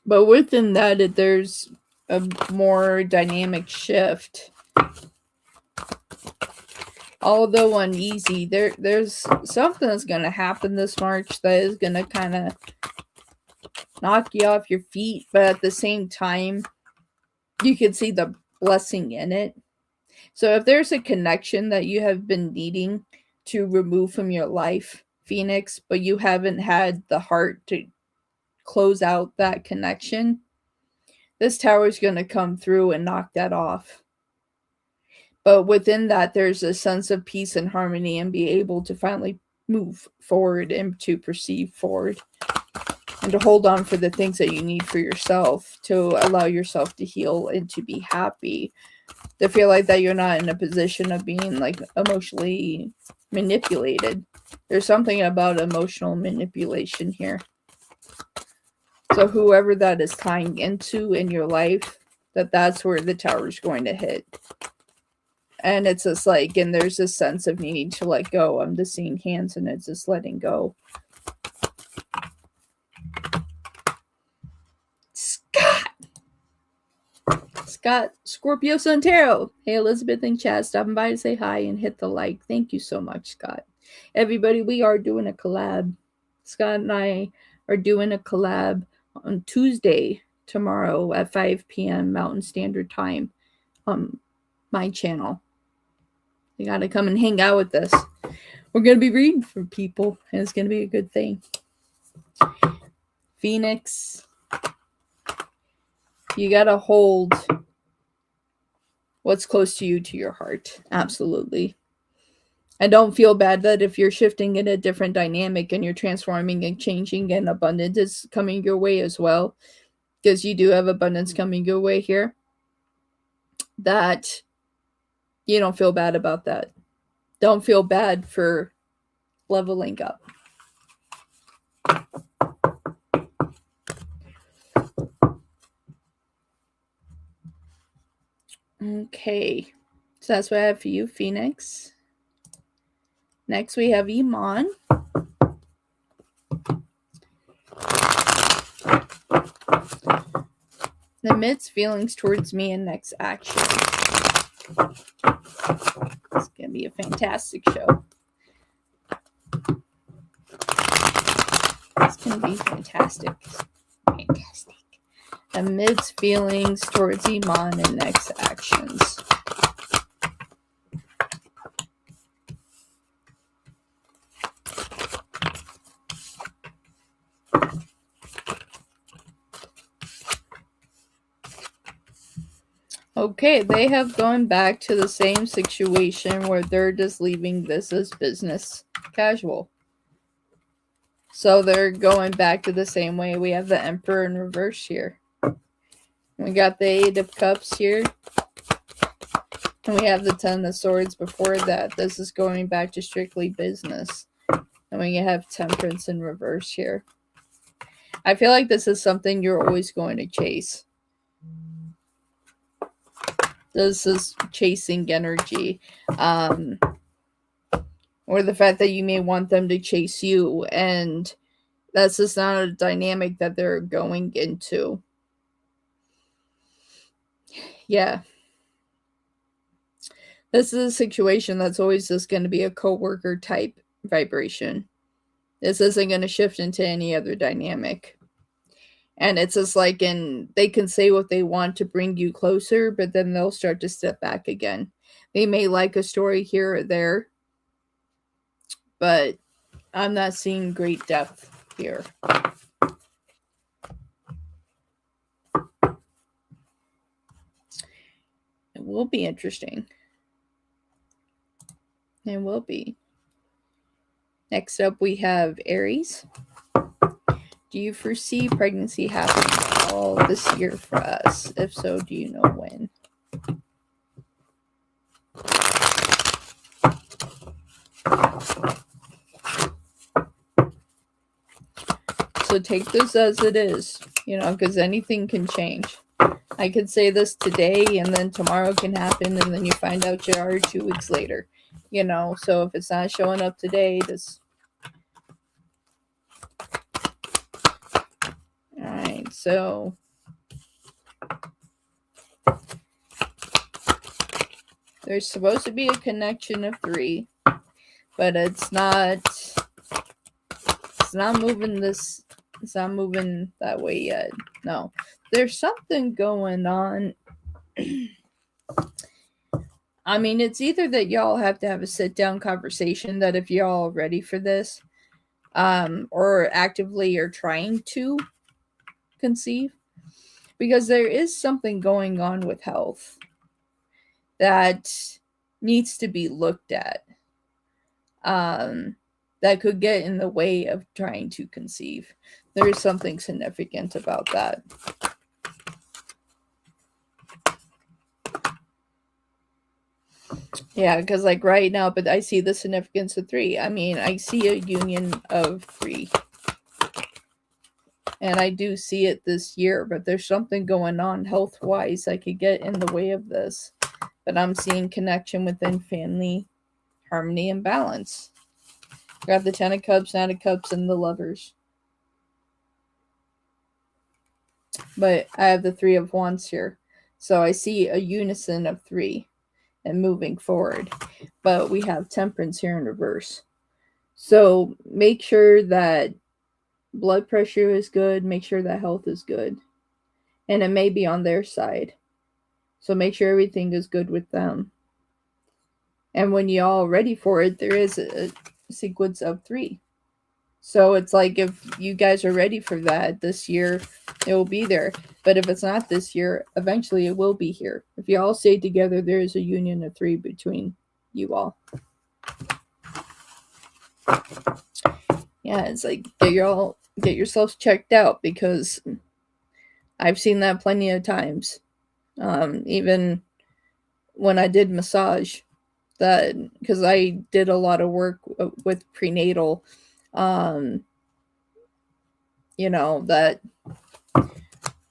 But within that, there's a more dynamic shift. Although uneasy, there's something that's going to happen this March that is going to kind of knock you off your feet, but at the same time, you can see the blessing in it. So if there's a connection that you have been needing to remove from your life, Phoenix, but you haven't had the heart to close out that connection, this tower is going to come through and knock that off. But within that, there's a sense of peace and harmony, and be able to finally move forward and to perceive forward and to hold on for the things that you need for yourself, to allow yourself to heal and to be happy, to feel like that you're not in a position of being like emotionally manipulated. There's something about emotional manipulation here. So whoever that is tying into in your life, that's where the tower is going to hit. And it's just like, and there's this sense of needing to let go. I'm just seeing hands, and it's just letting go. Scott, Scorpio Sun Tarot. Hey, Elizabeth and Chad, stopping by to say hi and hit the like. Thank you so much, Scott. Everybody, we are doing a collab. Scott and I are doing a collab on Tuesday, tomorrow at 5 p.m. Mountain Standard Time on my channel. You got to come and hang out with us. We're going to be reading for people, and it's going to be a good thing. Phoenix, you got to hold what's close to you to your heart. Absolutely. And don't feel bad that if you're shifting in a different dynamic and you're transforming and changing, and abundance is coming your way as well, because you do have abundance coming your way here, that you don't feel bad about that. Don't feel bad for leveling up. Okay, so that's what I have for you, Phoenix. Next, we have Iman. The midst feelings towards me and next action. It's going to be a fantastic show. It's going to be fantastic. Fantastic. Amidst feelings towards Iman and next actions. Okay, they have gone back to the same situation where they're just leaving this as business casual. So they're going back to the same way. We have the Emperor in reverse here. We got the Eight of Cups here. And we have the Ten of Swords before that. This is going back to strictly business. And we have Temperance in reverse here. I feel like this is something you're always going to chase. This is chasing energy. Or the fact that you may want them to chase you. And that's just not a dynamic that they're going into. Yeah. This is a situation that's always just going to be a coworker type vibration. This isn't going to shift into any other dynamic. And it's just like they can say what they want to bring you closer, but then they'll start to step back again. They may like a story here or there, but I'm not seeing great depth here. It will be interesting. It will be. Next up, we have Aries. Do you foresee pregnancy happening all this year for us? If so, do you know when? So take this as it is, because anything can change. I could say this today and then tomorrow can happen and then you find out you are 2 weeks later. So if it's not showing up today, just... Alright, so... There's supposed to be a connection of 3, but it's not moving this... It's not moving that way yet. No. There's something going on. I mean, it's either that y'all have to have a sit-down conversation that if y'all are ready for this, or actively are trying to conceive, because there is something going on with health that needs to be looked at, that could get in the way of trying to conceive. There is something significant about that. Yeah, because like right now, but I see the significance of 3. I mean, I see a union of 3. And I do see it this year, but there's something going on health-wise that could get in the way of this. But I'm seeing connection within family, harmony, and balance. Got the 10 of Cups, 9 of Cups, and the Lovers. But I have the 3 of Wands here. So I see a unison of 3 and moving forward. But we have Temperance here in reverse. So make sure that blood pressure is good. Make sure that health is good. And it may be on their side. So make sure everything is good with them. And when y'all are ready for it, there is a sequence of 3. So it's like if you guys are ready for that this year, it will be there. But if it's not this year, eventually it will be here. If you all stay together, there is a union of 3 between you all. Yeah, it's like get yourselves checked out, because I've seen that plenty of times. Even when I did massage, that because I did a lot of work with prenatal, that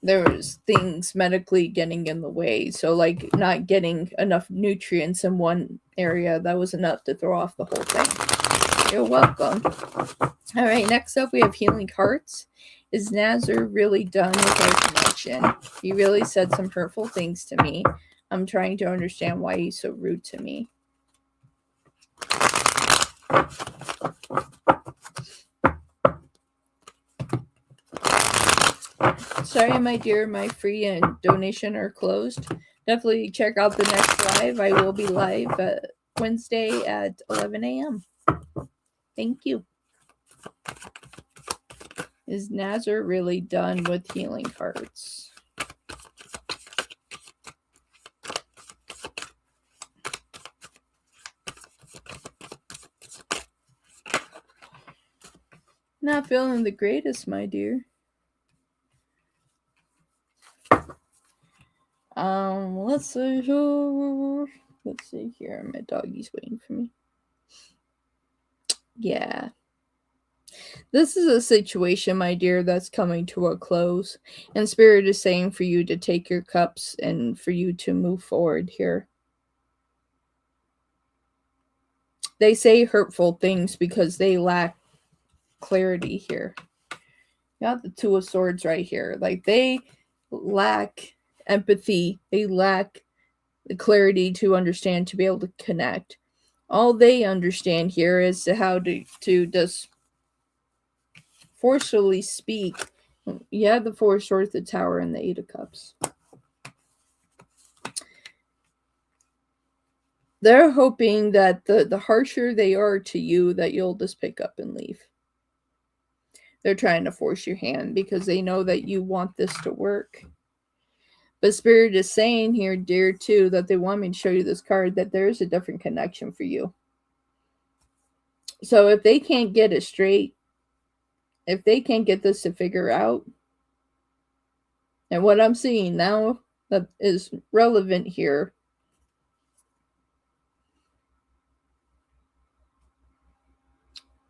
there was things medically getting in the way. So like not getting enough nutrients in one area, that was enough to throw off the whole thing. You're welcome. All right, next up we have Healing Hearts. Is Nazar really done with our connection? He really said some hurtful things to me. I'm trying to understand why he's so rude to me. Sorry, my dear, my free and donation are closed. Definitely check out the next live. I will be live Wednesday at 11 a.m. Thank you. Is Nazar really done with Healing Hearts? Not feeling the greatest, my dear. Let's see here. Let's see here. My doggy's waiting for me. Yeah. This is a situation, my dear, that's coming to a close. And Spirit is saying for you to take your cups and for you to move forward here. They say hurtful things because they lack clarity here. You got the Two of Swords right here. Like, they lack empathy. They lack the clarity to understand, to be able to connect. All they understand here is how to just forcefully speak. Yeah, the Four of Swords, the Tower, and the Eight of Cups. They're hoping that the harsher they are to you, that you'll just pick up and leave. They're trying to force your hand because they know that you want this to work. But Spirit is saying here, dear, too, that they want me to show you this card, that there is a different connection for you. So if they can't get it straight, if they can't get this to figure out, and what I'm seeing now that is relevant here,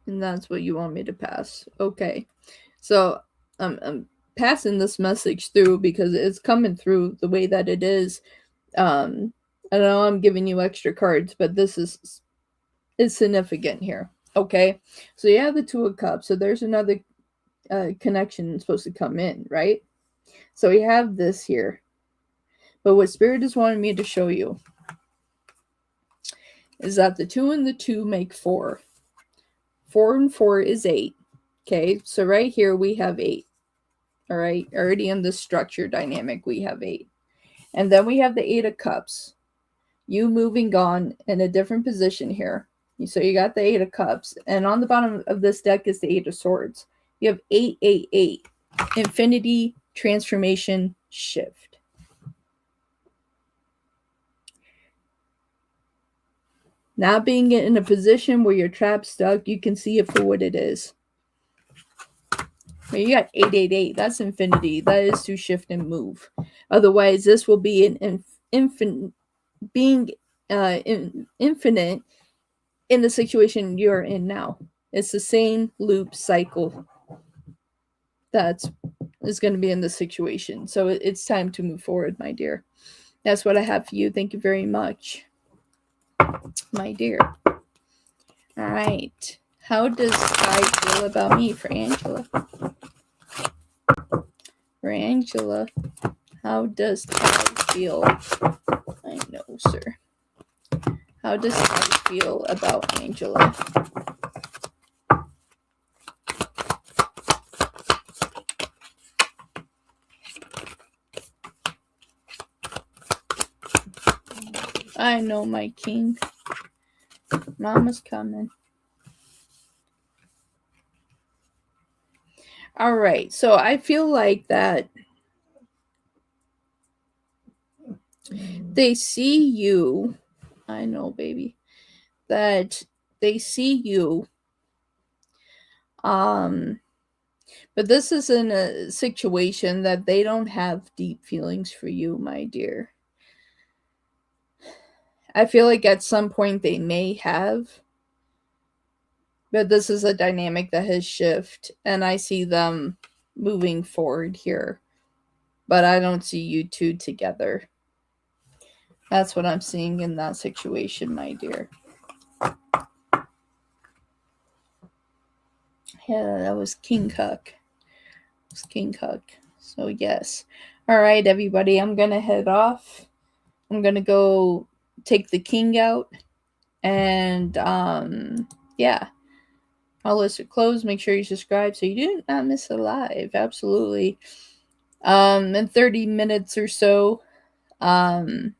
and that's what you want me to pass. Okay. So I'm passing this message through because it's coming through the way that it is. I know I'm giving you extra cards, but this is significant here. Okay. So you have the Two of Cups. So there's another connection supposed to come in, right? So we have this here. But what Spirit is wanting me to show you is that the 2 and the 2 make 4. 4 and 4 is 8. Okay, so right here we have 8. All right, already in this structure dynamic, we have 8. And then we have the 8 of Cups. You moving on in a different position here. So you got the 8 of Cups. And on the bottom of this deck is the 8 of Swords. You have 888. Infinity, transformation, shift. Not being in a position where you're trapped, stuck, you can see it for what it is. But you got 888. That's infinity. That is to shift and move. Otherwise, this will be an infinite in the situation you're in now. It's the same loop cycle that is going to be in the situation. So it's time to move forward, my dear. That's what I have for you. Thank you very much, my dear. All right. How does Ty feel about me for Angela? For Angela, how does Ty feel? I know, sir. How does Ty feel about Angela? I know, my king. Mama's coming. All right, so I feel like that they see you. I know, baby. That they see you. But this is in a situation that they don't have deep feelings for you, my dear. I feel like at some point they may have. But this is a dynamic that has shifted, and I see them moving forward here. But I don't see you two together. That's what I'm seeing in that situation, my dear. Yeah, that was King Huck. It was King Huck. So, yes. All right, everybody. I'm going to head off. I'm going to go take the king out. And, yeah. I'll list it closed. Make sure you subscribe so you do not miss a live. Absolutely. In 30 minutes or so, may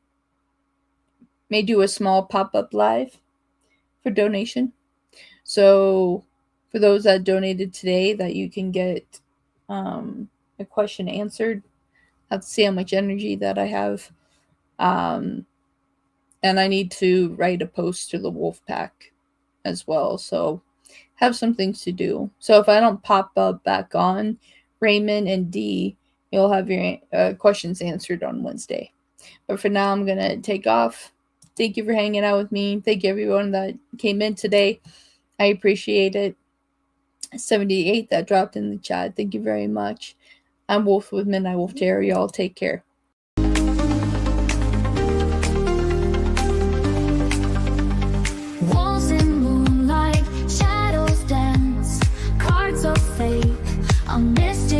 do a small pop-up live for donation. So for those that donated today, that you can get a question answered. I have to see how much energy that I have. And I need to write a post to the Wolf Pack as well. So have some things to do. So if I don't pop up back on, Raymond and D, you'll have your questions answered on Wednesday. But for now, I'm going to take off. Thank you for hanging out with me. Thank you, everyone that came in today. I appreciate it. 78 that dropped in the chat. Thank you very much. I'm Wolf with Midnight Wolf Terror. Y'all take care. Walls in moonlight, shadows dance, cards of fate, a mystery.